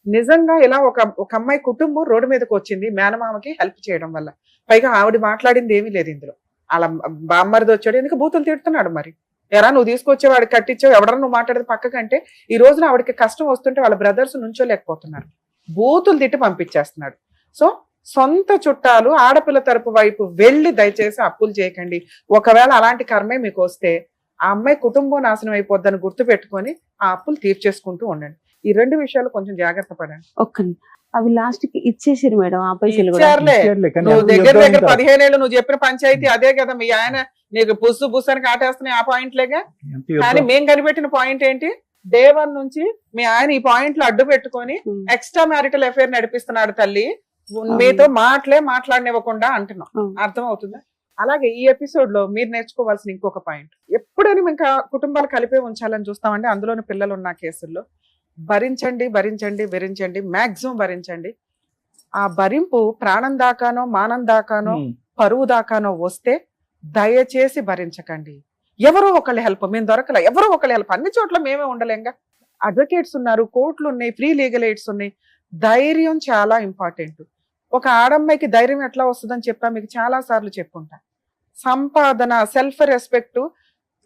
నిజంగా ఇలా ఒక అమ్మాయి కుటుంబం రోడ్డు మీదకి వచ్చింది మేనమామకి హెల్ప్ చేయడం వల్ల. పైగా ఆవిడ మాట్లాడింది ఏమీ లేదు ఇందులో. అలా బామ్మరిది వచ్చాడు, ఎందుకు బూతులు తిడుతున్నాడు. మరి ఎరా నువ్వు తీసుకొచ్చేవాడు కట్టించావు, ఎవడన్నా నువ్వు మాట్లాడేది పక్కకంటే ఈ రోజున ఆవిడకి కష్టం వస్తుంటే వాళ్ళ బ్రదర్స్ నుంచోలేకపోతున్నారు, బూతులు తిట్టి పంపించేస్తున్నాడు. సో సొంత చుట్టాలు ఆడపిల్ల తరపు వైపు వెళ్ళి దయచేసి అప్పులు చేయకండి. ఒకవేళ అలాంటి కర్మే మీకు వస్తే ఆ అమ్మాయి కుటుంబం నాశనం అయిపోద్దని గుర్తు పెట్టుకొని ఆ అప్పులు తీర్చేసుకుంటూ ఉండండి. ఈ 2 విషయాలు కొంచెం జాగ్రత్త పడండి. అవి లాస్ట్ కి ఇచ్చేసారు మేడం ఆ పైసలు కూడా. ఇచ్చారులే. ఇచ్చారులే, కానీ నువ్వు అది దగ్గర యుద్ధం దగ్గర అంతా. 15 ఏళ్ళు నువ్వు చెప్పిన పంచాయతీ అదే కదా. మీ ఆయన నీకు బుస్సు బుస్సని కాటేస్తున్నాయి ఆ పాయింట్లేగా. ఎంత యుద్ధం. కానీ మేం కనిపెట్టిన పాయింట్ ఏంటి, డే 1 నుంచి మీ ఆయన ఈ పాయింట్ లో అడ్డు పెట్టుకొని ఎక్స్ట్రా మ్యారిటల్ అఫేర్ నడిపిస్తున్నాడు తల్లి, మీతో మాట్లాడనివ్వకుండా అంటున్నాం. అర్థం అవుతుందా? అలాగే ఈ ఎపిసోడ్ లో మీరు నేర్చుకోవాల్సిన ఇంకొక పాయింట్, ఎప్పుడైనా ఇంకా కుటుంబాలు కలిపే ఉంచాలని చూస్తామంటే అందులోని పిల్లలు ఉన్న కేసుల్లో భరించండి భరించండి భరించండి, మాక్సిమం భరించండి. ఆ భరింపు ప్రాణం దాకానో మానం దాకానో పరువు దాకానో వస్తే దయచేసి భరించకండి. ఎవరో ఒకళ్ళ హెల్ప్ మేము దొరకలే, ఎవరో ఒకళ్ళ హెల్ప్, అన్ని చోట్ల మేమే ఉండలేంగా. అడ్వకేట్స్ ఉన్నారు, కోర్టులు ఉన్నాయి, ఫ్రీ లీగల్ ఎయిడ్స్ ఉన్నాయి. ధైర్యం చాలా ఇంపార్టెంట్. ఒక ఆడమ్మాయికి ధైర్యం ఎట్లా వస్తుందని చెప్పా మీకు చాలా సార్లు చెప్పుంటా. సంపాదన, సెల్ఫ్ రెస్పెక్ట్,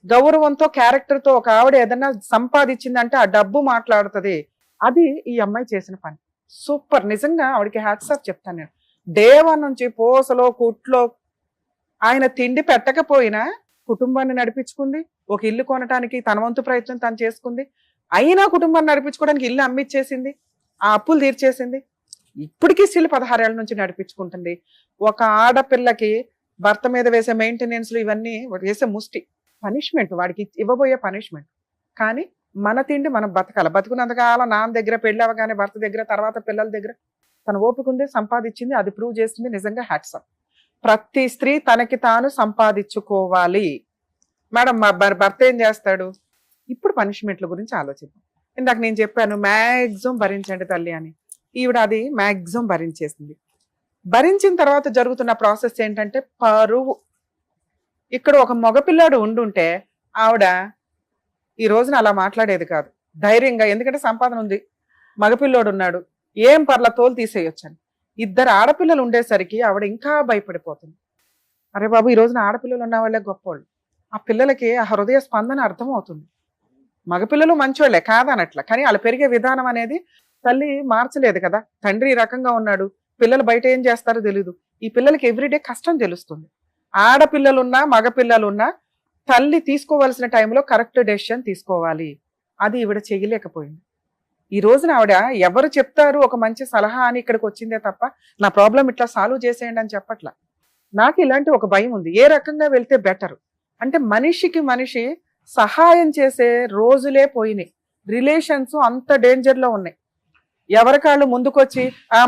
గౌరవంతో క్యారెక్టర్ తో ఒక ఆవిడ ఏదన్నా సంపాదించిందంటే ఆ డబ్బు మాట్లాడుతుంది. అది ఈ అమ్మాయి చేసిన పని. సూపర్, నిజంగా ఆవిడకి హ్యాట్స్ ఆఫ్ చెప్తాను నేను. డే 1 నుంచి పోసలో కుట్లో ఆయన తిండి పెట్టకపోయినా కుటుంబాన్ని నడిపించుకుంది. ఒక ఇల్లు కొనడానికి తన వంతు ప్రయత్నం తను చేసుకుంది. అయినా కుటుంబాన్ని నడిపించుకోవడానికి ఇల్లు అమ్మిచ్చేసింది, ఆ అప్పులు తీర్చేసింది. ఇప్పటికీ స్టిల్ 16 ఏళ్ల నుంచి నడిపించుకుంటుంది. ఒక ఆడపిల్లకి భర్త మీద వేసే మెయింటెనెన్స్లు ఇవన్నీ వేసే ముష్టి పనిష్మెంట్, వాడికి ఇవ్వబోయే పనిష్మెంట్. కానీ మన తిండి మనం బతకాలి. బతుకున్నంతకాలం నాన్న దగ్గర, పెళ్లి అవగానే భర్త దగ్గర, తర్వాత పిల్లల దగ్గర తన ఓపిక ఉంది, సంపాదించింది, అది ప్రూవ్ చేసింది. నిజంగా హ్యాట్స్ ఆఫ్. ప్రతి స్త్రీ తనకి తాను సంపాదించుకోవాలి. మేడం మా భర్త ఏం చేస్తాడు? ఇప్పుడు పనిష్మెంట్ల గురించి ఆలోచిద్దాం. ఇందాక నేను చెప్పాను మ్యాక్సిమం భరించండి తల్లి అని. ఈవిడ అది మ్యాక్సిమం భరించేసింది. భరించిన తర్వాత జరుగుతున్న ప్రాసెస్ ఏంటంటే పరువు. ఇక్కడ ఒక మగపిల్లాడు ఉండుంటే ఆవిడ ఈ రోజున అలా మాట్లాడేది కాదు ధైర్యంగా. ఎందుకంటే సంపాదన ఉంది, మగపిల్లోడు ఉన్నాడు, ఏం పర్ల తోలు తీసేయొచ్చని. 2 ఆడపిల్లలు ఉండేసరికి ఆవిడ ఇంకా భయపడిపోతుంది. అరే బాబు, ఈ రోజున ఆడపిల్లలు ఉన్న వాళ్ళే గొప్పవాళ్ళు. ఆ పిల్లలకి ఆ హృదయ స్పందన అర్థం అవుతుంది. మగపిల్లలు మంచోళ్లే కాదనట్ల, కానీ వాళ్ళు పెరిగే విధానం అనేది తల్లి మార్చలేదు కదా. తండ్రి ఈ రకంగా ఉన్నాడు, పిల్లలు బయట ఏం చేస్తారో తెలీదు. ఈ పిల్లలకి ఎవ్రీడే కష్టం తెలుస్తుంది. ఆడపిల్లలున్నా మగపిల్లలున్నా తల్లి తీసుకోవాల్సిన టైంలో కరెక్ట్ డెసిషన్ తీసుకోవాలి. అది ఈవిడ చేయలేకపోయింది. ఈ రోజున ఆవిడ ఎవరు చెప్తారు ఒక మంచి సలహా అని ఇక్కడికి వచ్చిందే తప్ప నా ప్రాబ్లం ఇట్లా సాల్వ్ చేసేయండి అని చెప్పట్లా. నాకు ఇలాంటి ఒక భయం ఉంది, ఏ రకంగా వెళ్తే బెటర్ అంటే మనిషికి మనిషి సహాయం చేసే రోజులే పోయినాయి. రిలేషన్స్ అంత డేంజర్ లో ఉన్నాయి. ఎవరికాళ్ళు ముందుకొచ్చి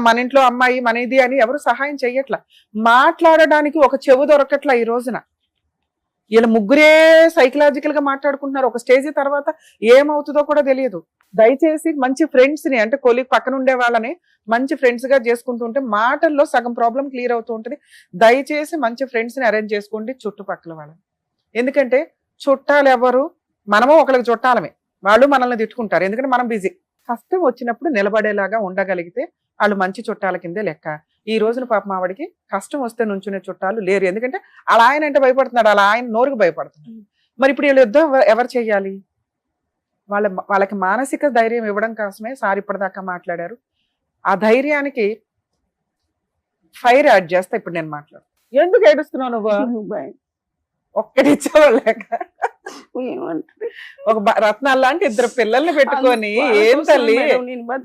మన ఇంట్లో అమ్మాయి మన ఇది అని ఎవరు సహాయం చెయ్యట్లా. మాట్లాడడానికి ఒక చెవు దొరకట్లా ఈ రోజున. వీళ్ళ ముగ్గురే సైకలాజికల్ గా మాట్లాడుకుంటున్నారు. ఒక స్టేజ్ తర్వాత ఏమవుతుందో కూడా తెలియదు. దయచేసి మంచి ఫ్రెండ్స్ ని, అంటే కొలీగ్ పక్కన ఉండే వాళ్ళని మంచి ఫ్రెండ్స్ గా చేసుకుంటుంటే మాటల్లో సగం ప్రాబ్లం క్లియర్ అవుతూ ఉంటుంది. దయచేసి మంచి ఫ్రెండ్స్ ని అరేంజ్ చేసుకోండి చుట్టుపక్కల వాళ్ళని. ఎందుకంటే చుట్టాలు ఎవరు, మనము ఒకరికి చుట్టాలమే, వాళ్ళు మనల్ని తిట్టుకుంటారు. ఎందుకంటే మనం బిజీ. కష్టం వచ్చినప్పుడు నిలబడేలాగా ఉండగలిగితే వాళ్ళు మంచి చుట్టాల కిందే లెక్క. ఈ రోజున పాపం ఆవిడికి కష్టం వస్తే నుంచునే చుట్టాలు లేరు. ఎందుకంటే అలా ఆయన అంటే భయపడుతున్నాడు, అలా ఆయన నోరుకు భయపడుతున్నాడు. మరి ఇప్పుడు వీళ్ళు యుద్ధం ఎవరు చెయ్యాలి? వాళ్ళకి మానసిక ధైర్యం ఇవ్వడం కోసమే సార్ ఇప్పటిదాకా మాట్లాడారు. ఆ ధైర్యానికి ఫైర్ యాడ్ చేస్తా ఇప్పుడు నేను మాట్లాడు. ఎందుకు ఏడుస్తున్నావు నువ్వు? ఒక్కటి ఇచ్చేవాళ్ళక ఒక రత్నాలు లాంటి 2 పిల్లల్ని పెట్టుకొని ఏం తల్లి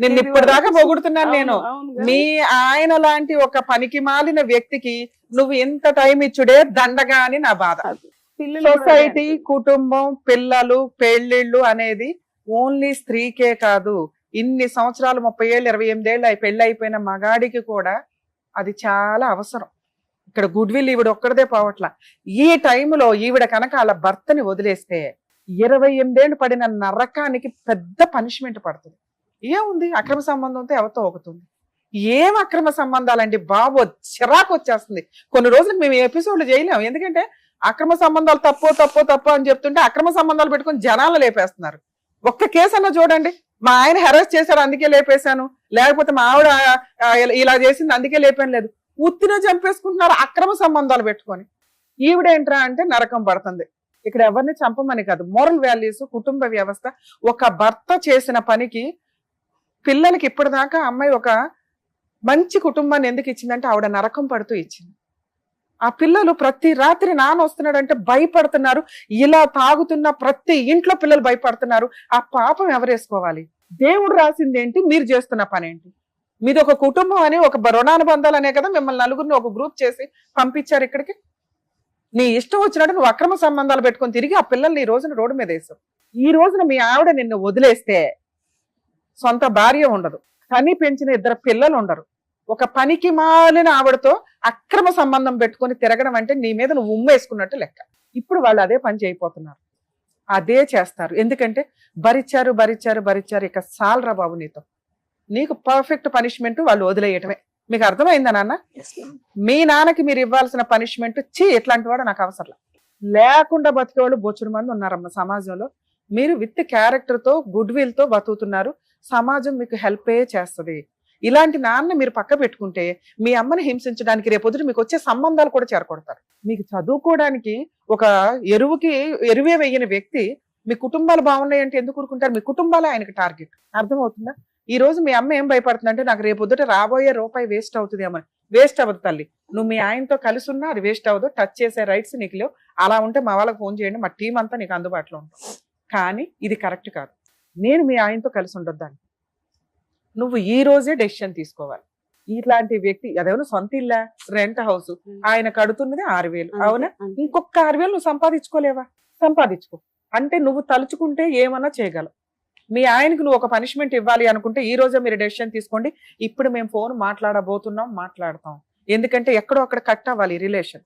నిన్ను ఇప్పటిదాకా పొగుడుతున్నాను నేను. మీ ఆయన లాంటి ఒక పనికి మాలిన వ్యక్తికి నువ్వు ఎంత టైం ఇచ్చుడే దండగా అని నా బాధ. సొసైటీ, కుటుంబం, పిల్లలు, పెళ్లిళ్ళు అనేది ఓన్లీ స్త్రీకే కాదు. ఇన్ని సంవత్సరాలు 30 ఏళ్ళు 28 ఏళ్ళు పెళ్లి అయిపోయిన మగాడికి కూడా అది చాలా అవసరం. ఇక్కడ గుడ్ విల్ ఈవిడ ఒక్కడదే పోవట్ల. ఈ టైంలో ఈవిడ కనుక వాళ్ళ భర్తని వదిలేస్తే 28 ఏళ్ళు పడిన నరకానికి పెద్ద పనిష్మెంట్ పడుతుంది. ఏముంది, అక్రమ సంబంధంతో ఎవరితో అవుతుంది. ఏం అక్రమ సంబంధాలండి బాబు, చిరాకు వచ్చేస్తుంది. కొన్ని రోజులకు మేము ఎపిసోడ్లు చేయలేము. ఎందుకంటే అక్రమ సంబంధాలు తప్పు అని చెప్తుంటే అక్రమ సంబంధాలు పెట్టుకుని జనాలు లేపేస్తున్నారు. ఒక్క కేసు అన్నా చూడండి, మా ఆయన హెరాస్ చేశాడు అందుకే లేపేశాను, లేకపోతే మా ఆవిడ ఇలా చేసింది అందుకే లేపాను లేదు. ఉత్తిన చంపేసుకుంటున్నారు అక్రమ సంబంధాలు పెట్టుకొని. ఈవిడేంట్రా అంటే నరకం పడుతుంది. ఇక్కడ ఎవరిని చంపమని కాదు, మోరల్ వాల్యూస్, కుటుంబ వ్యవస్థ. ఒక భర్త చేసిన పనికి పిల్లలకి ఇప్పటిదాకా అమ్మాయి ఒక మంచి కుటుంబాన్ని ఎందుకు ఇచ్చిందంటే ఆవిడ నరకం పడుతూ ఇచ్చింది. ఆ పిల్లలు ప్రతి రాత్రి నాన్న వస్తున్నాడంటే భయపడుతున్నారు. ఇలా తాగుతున్న ప్రతి ఇంట్లో పిల్లలు భయపడుతున్నారు. ఆ పాపం ఎవరేసుకోవాలి? దేవుడు రాసింది ఏంటి, మీరు చేస్తున్న పని ఏంటి? మీది ఒక కుటుంబం అని, ఒక రుణానుబంధాలు అనే కదా మిమ్మల్ని నలుగురిని ఒక గ్రూప్ చేసి పంపించారు ఇక్కడికి. నీ ఇష్టం వచ్చినట్టు నువ్వు అక్రమ సంబంధాలు పెట్టుకొని తిరిగి ఆ పిల్లల్ని ఈ రోజున రోడ్డు మీద వేసావు. ఈ రోజున మీ ఆవిడ నిన్ను వదిలేస్తే సొంత భార్య ఉండదు, కని పెంచిన 2 పిల్లలు ఉండరు, ఒక పనికి మాలిన ఆవిడతో అక్రమ సంబంధం పెట్టుకొని తిరగడం అంటే నీ మీద నువ్వు ఉమ్మేసుకున్నట్టు లెక్క. ఇప్పుడు వాళ్ళు అదే పని చేయబోతున్నారు, అదే చేస్తారు. ఎందుకంటే భరించారు భరించారు భరించారు, ఇక సాల్రా బాబు నీతో. నీకు పర్ఫెక్ట్ పనిష్మెంట్ వాళ్ళు వదిలేయటమే. మీకు అర్థమైందా నాన్న? మీ నాన్నకి మీరు ఇవ్వాల్సిన పనిష్మెంట్, ఎట్లాంటి వాడు నాకు అవసరం లేకుండా బతికేవాళ్ళు బొచ్చుడు మంది ఉన్నారమ్మ సమాజంలో. మీరు విత్ క్యారెక్టర్ తో గుడ్ విల్ తో బతుకుతున్నారు, సమాజం మీకు హెల్పే చేస్తుంది. ఇలాంటి నాన్న మీరు పక్క పెట్టుకుంటే మీ అమ్మని హింసించడానికి రేపొద్దు మీకు వచ్చే సంబంధాలు కూడా చేరకొడతారు. మీకు చదువుకోవడానికి ఒక ఎరువే వేయని వ్యక్తి మీ కుటుంబాలు బాగున్నాయంటే ఎందుకు ఊరుకుంటారు? మీ కుటుంబాలే ఆయనకి టార్గెట్. అర్థమవుతుందా? ఈ రోజు మీ అమ్మ ఏం భయపడుతుందంటే నాకు రేపొద్దుట రాబోయే రూపాయి వేస్ట్ అవుతుంది ఏమని. వేస్ట్ అవ్వదు తల్లి, నువ్వు మీ ఆయనతో కలిసి ఉన్నా అది వేస్ట్ అవ్వదు. టచ్ చేసే రైట్స్ నీకు లేవు. అలా ఉంటే మా వాళ్ళకి ఫోన్ చేయండి, మా టీం అంతా నీకు అందుబాటులో ఉంటుంది. కానీ ఇది కరెక్ట్ కాదు. నేను మీ ఆయనతో కలిసి ఉండొద్దాన్ని. నువ్వు ఈ రోజే డెసిషన్ తీసుకోవాలి. ఇట్లాంటి వ్యక్తి అదేమన్నా సొంత ఇల్లా, రెంట్ హౌస్, ఆయన కడుతున్నది 6,000, అవునా? ఇంకొక 6,000 నువ్వు సంపాదించుకోలేవా? సంపాదించుకో. అంటే నువ్వు తలుచుకుంటే ఏమన్నా చేయగలవు. మీ ఆయనకు నువ్వు ఒక పనిష్మెంట్ ఇవ్వాలి అనుకుంటే ఈ రోజే మీరు డెసిషన్ తీసుకోండి. ఇప్పుడు మేము ఫోన్ మాట్లాడబోతున్నాం, మాట్లాడతాం. ఎందుకంటే ఎక్కడో అక్కడ కట్ అవ్వాలి రిలేషన్.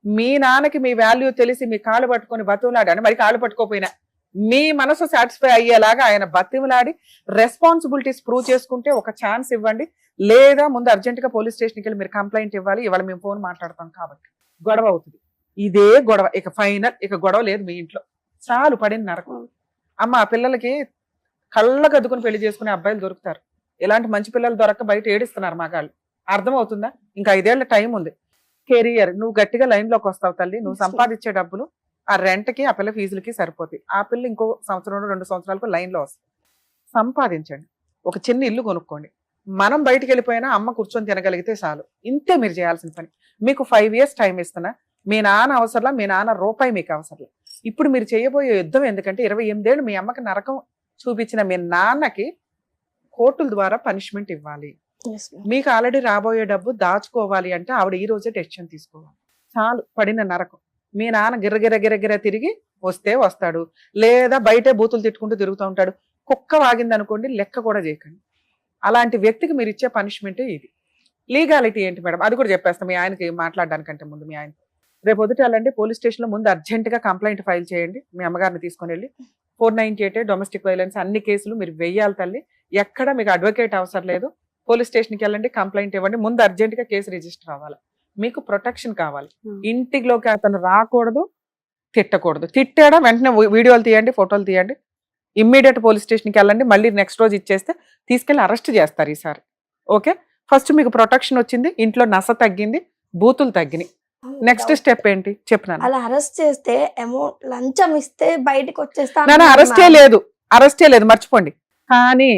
మీ నాన్నకి మీ వాల్యూ తెలిసి మీ కాళ్ళు పట్టుకొని బతువులాడాను, మరి కాళ్ళు పట్టుకోపోయినా మీ మనసు సాటిస్ఫై అయ్యేలాగా ఆయన బతిమలాడి రెస్పాన్సిబిలిటీస్ ప్రూవ్ చేసుకుంటే ఒక ఛాన్స్ ఇవ్వండి. లేదా ముందు అర్జెంట్ గా పోలీస్ స్టేషన్కి వెళ్ళి మీరు కంప్లైంట్ ఇవ్వాలి. ఇవాళ మేము ఫోన్ మాట్లాడతాం కాబట్టి గొడవ అవుతుంది. ఇదే గొడవ, ఇక ఫైనల్, ఇక గొడవ లేదు మీ ఇంట్లో. చాలు పడిన నరకం. అమ్మ ఆ పిల్లలకి కళ్ళకు అద్దుకుని పెళ్లి చేసుకునే అబ్బాయిలు దొరుకుతారు. ఇలాంటి మంచి పిల్లలు దొరక్క బయట ఏడిస్తున్నారు మగాళ్ళు. అర్థమవుతుందా? ఇంకా 5 ఏళ్ల టైం ఉంది. కెరియర్ నువ్వు గట్టిగా లైన్ లోకి వస్తావు తల్లి. నువ్వు సంపాదించే డబ్బులు ఆ రెంట్కి ఆ పిల్ల ఫీజులకి సరిపోతాయి. ఆ పిల్ల ఇంకో 1 సంవత్సరం 2 సంవత్సరాలకు లైన్ లో వస్తుంది. సంపాదించండి, ఒక చిన్న ఇల్లు కొనుక్కోండి. మనం బయటికి వెళ్ళిపోయినా అమ్మ కూర్చొని తినగలిగితే చాలు. ఇంతే మీరు చేయాల్సిన పని. మీకు 5 years టైం ఇస్తున్నా. మీ నాన్న అవసరంలా, మీ నాన్న రూపాయి మీకు అవసరం. ఇప్పుడు మీరు చేయబోయే యుద్ధం ఎందుకంటే 28 ఏళ్ళు మీ అమ్మకి నరకం చూపించిన మీ నాన్నకి కోర్టుల ద్వారా పనిష్మెంట్ ఇవ్వాలి. మీకు ఆల్రెడీ రాబోయే డబ్బు దాచుకోవాలి అంటే ఆవిడ ఈ రోజే డెసిషన్ తీసుకోవాలి. చాలు పడిన నరకం. మీ నాన్న గిర్రగిర తిరిగి వస్తే వస్తాడు, లేదా బయటే బూతులు తిట్టుకుంటూ తిరుగుతూ ఉంటాడు. కుక్క వాగింది అనుకోండి, లెక్క కూడా చేయకండి. అలాంటి వ్యక్తికి మీరు ఇచ్చే పనిష్మెంటే ఇది. లీగాలిటీ ఏంటి మేడం అది కూడా చెప్పేస్తాం. మీ ఆయనకి మాట్లాడడానికంటే ముందు మీ ఆయన రేపు పొద్దుట వెళ్ళండి పోలీస్ స్టేషన్లో, ముందు అర్జెంటుగా కంప్లైంట్ ఫైల్ చేయండి. మీ అమ్మగారిని తీసుకొని వెళ్ళి 498 డొమెస్టిక్ వైలెన్స్ అన్ని కేసులు మీరు వెయ్యాలి తల్లి. ఎక్కడ మీకు అడ్వకేట్ అవసరం లేదు. పోలీస్ స్టేషన్కి వెళ్ళండి, కంప్లైంట్ ఇవ్వండి. ముందు అర్జెంటుగా కేసు రిజిస్టర్ అవ్వాలి. మీకు ప్రొటెక్షన్ కావాలి. ఇంటిలోకి అతను రాకూడదు, తిట్టకూడదు. తిట్టాడా వెంటనే వీడియోలు తీయండి, ఫోటోలు తీయండి. ఇమ్మీడియట్ పోలీస్ స్టేషన్కి వెళ్ళండి. మళ్ళీ నెక్స్ట్ రోజు ఇచ్చేస్తే తీసుకెళ్ళి అరెస్ట్ చేస్తారు ఈసారి. ఓకే, ఫస్ట్ మీకు ప్రొటెక్షన్ వచ్చింది, ఇంట్లో నస తగ్గింది, బూతులు తగ్గినాయి. నెక్స్ట్ స్టెప్ ఏంటి చెప్పినాను. అలా అరెస్ట్ చేస్తే అమౌంట్ లంచం ఇస్తే బయటకు వచ్చేస్తా. అరెస్టే లేదు మర్చిపోండి. కానీ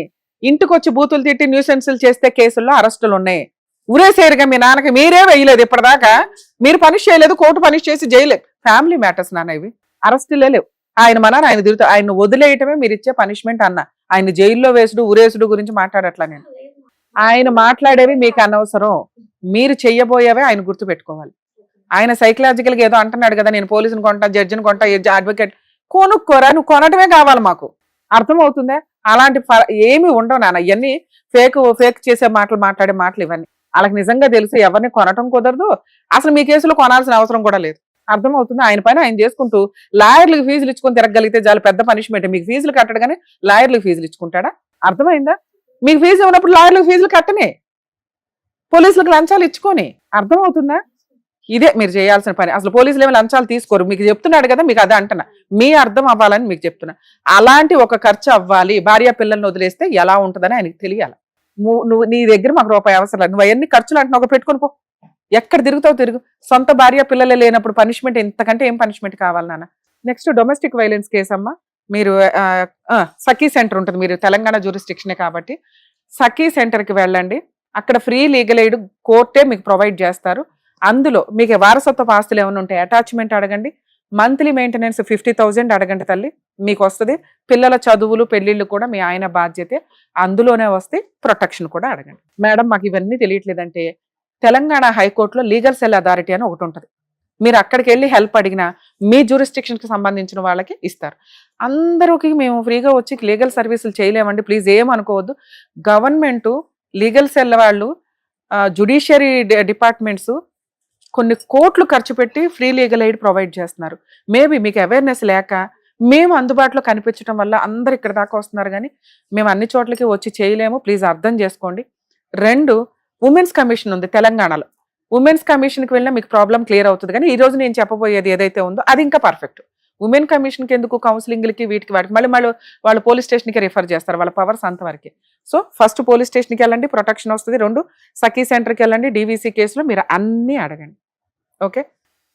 ఇంటికి వచ్చి బూతులు తిట్టి న్యూసెన్సులు చేస్తే కేసుల్లో అరెస్టులు ఉన్నాయి. ఉరేసేరుగా మీ నాన్నకి మీరే వేయలేదు ఇప్పటిదాకా. మీరు పనిష్ చేయలేదు, కోర్టు పనిష్ చేసి జైలేదు. ఫ్యామిలీ మ్యాటర్స్ నాన్న ఇవి, అరెస్టులే లేవు. ఆయన ఆయన తిరుగుతూ ఆయన వదిలేయటమే మీరు ఇచ్చే పనిష్మెంట్ అన్న. ఆయన జైల్లో వేసుడు ఉరేసుడు గురించి మాట్లాడట్లా నేను. ఆయన మాట్లాడేవి మీకు అనవసరం. మీరు చెయ్యబోయేవే ఆయన గుర్తు పెట్టుకోవాలి. ఆయన సైకలాజికల్ గా ఏదో అంటున్నాడు కదా, నేను పోలీసుని కొంటా, జడ్జిని కొంటా, అడ్వకేట్. కొనుక్కోరా, నువ్వు కొనటమే కావాలి మాకు. అర్థం అవుతుందా? అలాంటి ఏమి ఉండవు నాన్న. ఇవన్నీ ఫేక్ చేసే మాట్లాడే మాటలు ఇవన్నీ. వాళ్ళకి నిజంగా తెలుసు ఎవరిని కొనటం కుదరదు. అసలు మీ కేసులో కొనాల్సిన అవసరం కూడా లేదు. అర్థం అవుతుంది? ఆయన పైన ఆయన చేసుకుంటూ లాయర్లకు ఫీజులు ఇచ్చుకొని తిరగలిగితే చాలా పెద్ద పనిష్మెంట్. మీకు ఫీజులు కట్టడు కానీ లాయర్లకు ఫీజులు ఇచ్చుకుంటాడా? అర్థమైందా? మీకు ఫీజు ఉన్నప్పుడు లాయర్లకు ఫీజులు కట్టనే, పోలీసులకు లంచాలు ఇచ్చుకొని. అర్థం అవుతుందా? ఇదే మీరు చేయాల్సిన పని. అసలు పోలీసులు ఏమి లంచాలు తీసుకోరు. మీకు చెప్తున్నాడు కదా, మీకు అదే అంటున్నా. మీ అర్థం అవ్వాలని మీకు చెప్తున్నా. అలాంటి ఒక ఖర్చు అవ్వాలి. భార్య పిల్లల్ని వదిలేస్తే ఎలా ఉంటుందని ఆయనకి తెలియాలి. నువ్వు నీ దగ్గర మాకు రూపాయి అవసరం లేదు. నువ్వు అవన్నీ ఖర్చులు అంటున్నావు, ఒక పెట్టుకొని పో. ఎక్కడ తిరుగుతావు తిరుగు. సొంత భార్య పిల్లలే లేనప్పుడు పనిష్మెంట్ ఎంతకంటే ఏం పనిష్మెంట్ కావాలి నాన్న. నెక్స్ట్ డొమెస్టిక్ వైలెన్స్ కేసు అమ్మా. మీరు సఖీ సెంటర్ ఉంటుంది, మీరు తెలంగాణ జ్యూరిస్డిక్షనే కాబట్టి సఖీ సెంటర్కి వెళ్ళండి. అక్కడ ఫ్రీ లీగల్ ఎయిడ్ కోర్టే మీకు ప్రొవైడ్ చేస్తారు. అందులో మీకు వారసత్వ ఆస్తులు ఏమైనా ఉంటాయి, అటాచ్మెంట్ అడగండి. మంత్లీ మెయింటెనెన్స్ 50,000 అడగండి తల్లి, మీకు వస్తుంది. పిల్లల చదువులు పెళ్లిళ్ళు కూడా మీ ఆయన బాధ్యతే, అందులోనే వస్తే ప్రొటెక్షన్ కూడా అడగండి. మేడం మాకు ఇవన్నీ తెలియట్లేదంటే తెలంగాణ హైకోర్టులో లీగల్ సెల్ అథారిటీ అని ఒకటి ఉంటుంది. మీరు అక్కడికి వెళ్ళి హెల్ప్ అడిగినా మీ జ్యూరిస్డిక్షన్కి సంబంధించిన వాళ్ళకి ఇస్తారు. అందరికి మేము ఫ్రీగా వచ్చి లీగల్ సర్వీసులు చేయలేమండి, ప్లీజ్ ఏమనుకోవద్దు. గవర్నమెంట్ లీగల్ సెల్ వాళ్ళు జుడిషియరీ డిపార్ట్మెంట్స్ కొన్ని కోట్లు ఖర్చు పెట్టి ఫ్రీ లీగల్ ఎయిడ్ ప్రొవైడ్ చేస్తున్నారు. మేబీ మీకు అవేర్నెస్ లేక మేము అందుబాటులో కనిపించడం వల్ల అందరు ఇక్కడ దాకా వస్తున్నారు, కానీ మేము అన్ని చోట్లకి వచ్చి చేయలేము, ప్లీజ్ అర్థం చేసుకోండి. 2, ఉమెన్స్ కమిషన్ ఉంది తెలంగాణలో. ఉమెన్స్ కమిషన్కి వెళ్ళినా మీకు ప్రాబ్లం క్లియర్ అవుతుంది. కానీ ఈ రోజు నేను చెప్పబోయేది ఏదైతే ఉందో అది ఇంకా పర్ఫెక్ట్. ఉమెన్ కమిషన్కి ఎందుకు కౌన్సిలింగ్లకి వీటికి వాటికి మళ్ళీ వాళ్ళు పోలీస్ స్టేషన్కి రిఫర్ చేస్తారు, వాళ్ళ పవర్స్ అంతవరకే. సో ఫస్ట్ పోలీస్ స్టేషన్కి వెళ్ళండి, ప్రొటెక్షన్ వస్తుంది. 2, సఖీ సెంటర్కి వెళ్ళండి, డీవీసీ కేసులో మీరు అన్నీ అడగండి. ఓకే,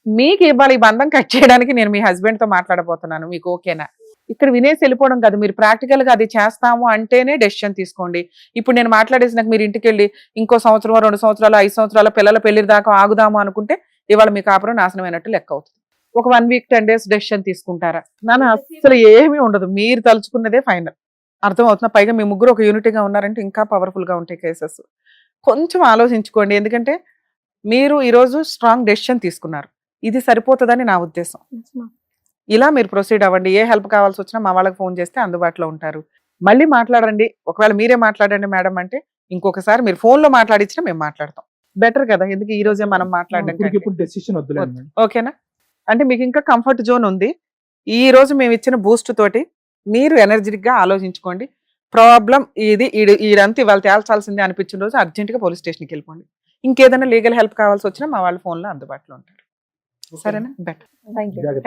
మీకు ఇవాళ ఈ బంధం కట్ చేయడానికి నేను మీ హస్బెండ్తో మాట్లాడబోతున్నాను, మీకు ఓకేనా? ఇక్కడ వినేసి వెళ్ళిపోవడం కాదు, మీరు ప్రాక్టికల్గా అది చేస్తాము అంటేనే డెసిషన్ తీసుకోండి. ఇప్పుడు నేను మాట్లాడేసినాక మీరు ఇంటికి వెళ్ళి ఇంకో సంవత్సరం 2 సంవత్సరాలు 5 సంవత్సరాల పిల్లల పెళ్లి దాకా ఆగుదాము అనుకుంటే ఇవాళ మీ కాపురం నాశనమైనట్టు లెక్క అవుతుంది. ఒక 1 వీక్ 10 డేస్ డెసిషన్ తీసుకుంటారా? నాన్న అసలు ఏమీ ఉండదు, మీరు తలుచుకున్నదే ఫైనల్. అర్థమవుతున్నా? పైగా మీ ముగ్గురు ఒక యూనిటీగా ఉన్నారంటే ఇంకా పవర్ఫుల్ గా ఉంటాయి కేసెస్. కొంచెం ఆలోచించుకోండి, ఎందుకంటే మీరు ఈరోజు స్ట్రాంగ్ డెసిషన్ తీసుకున్నారు, ఇది సరిపోతుందని నా ఉద్దేశం. ఇలా మీరు ప్రొసీడ్ అవ్వండి. ఏ హెల్ప్ కావాల్సి వచ్చినా మా వాళ్ళకి ఫోన్ చేస్తే అందుబాటులో ఉంటారు. మళ్ళీ మాట్లాడండి, ఒకవేళ మీరే మాట్లాడండి మేడం అంటే ఇంకొకసారి మీరు ఫోన్ లో మాట్లాడించినా మేము మాట్లాడతాం. బెటర్ కదా, ఎందుకు ఈ రోజే మనం మాట్లాడడం. డెసిషన్ వద్దులేండి. ఓకేనా? అంటే మీకు ఇంకా కంఫర్ట్ జోన్ ఉంది. ఈ రోజు మేము ఇచ్చిన బూస్ట్ తోటి మీరు ఎనర్జెటిక్ గా ఆలోచించుకోండి. ప్రాబ్లం ఇది ఈడంతా ఇవాళ తేల్చాల్సిందే అనిపించిన రోజు అర్జెంట్ గా పోలీస్ స్టేషన్కి వెళ్ళిపోండి. ఇంకేదైనా లీగల్ హెల్ప్ కావాల్సి వచ్చినా మా వాళ్ళ ఫోన్ లో అందుబాటులో ఉంటారు. సరేనా? Better.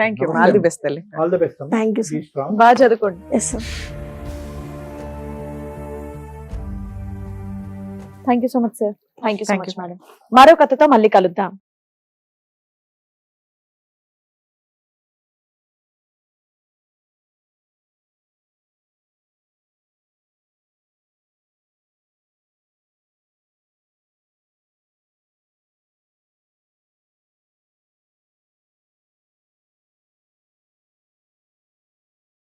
Thank you. All the best తల్లి. All the best. Thank you be strong. బాగా చదువుకోండి. Yes sir. Thank you so much sir. Thank you so Thank much you. Madam. మరో కథతో మళ్ళీ కలుద్దాం.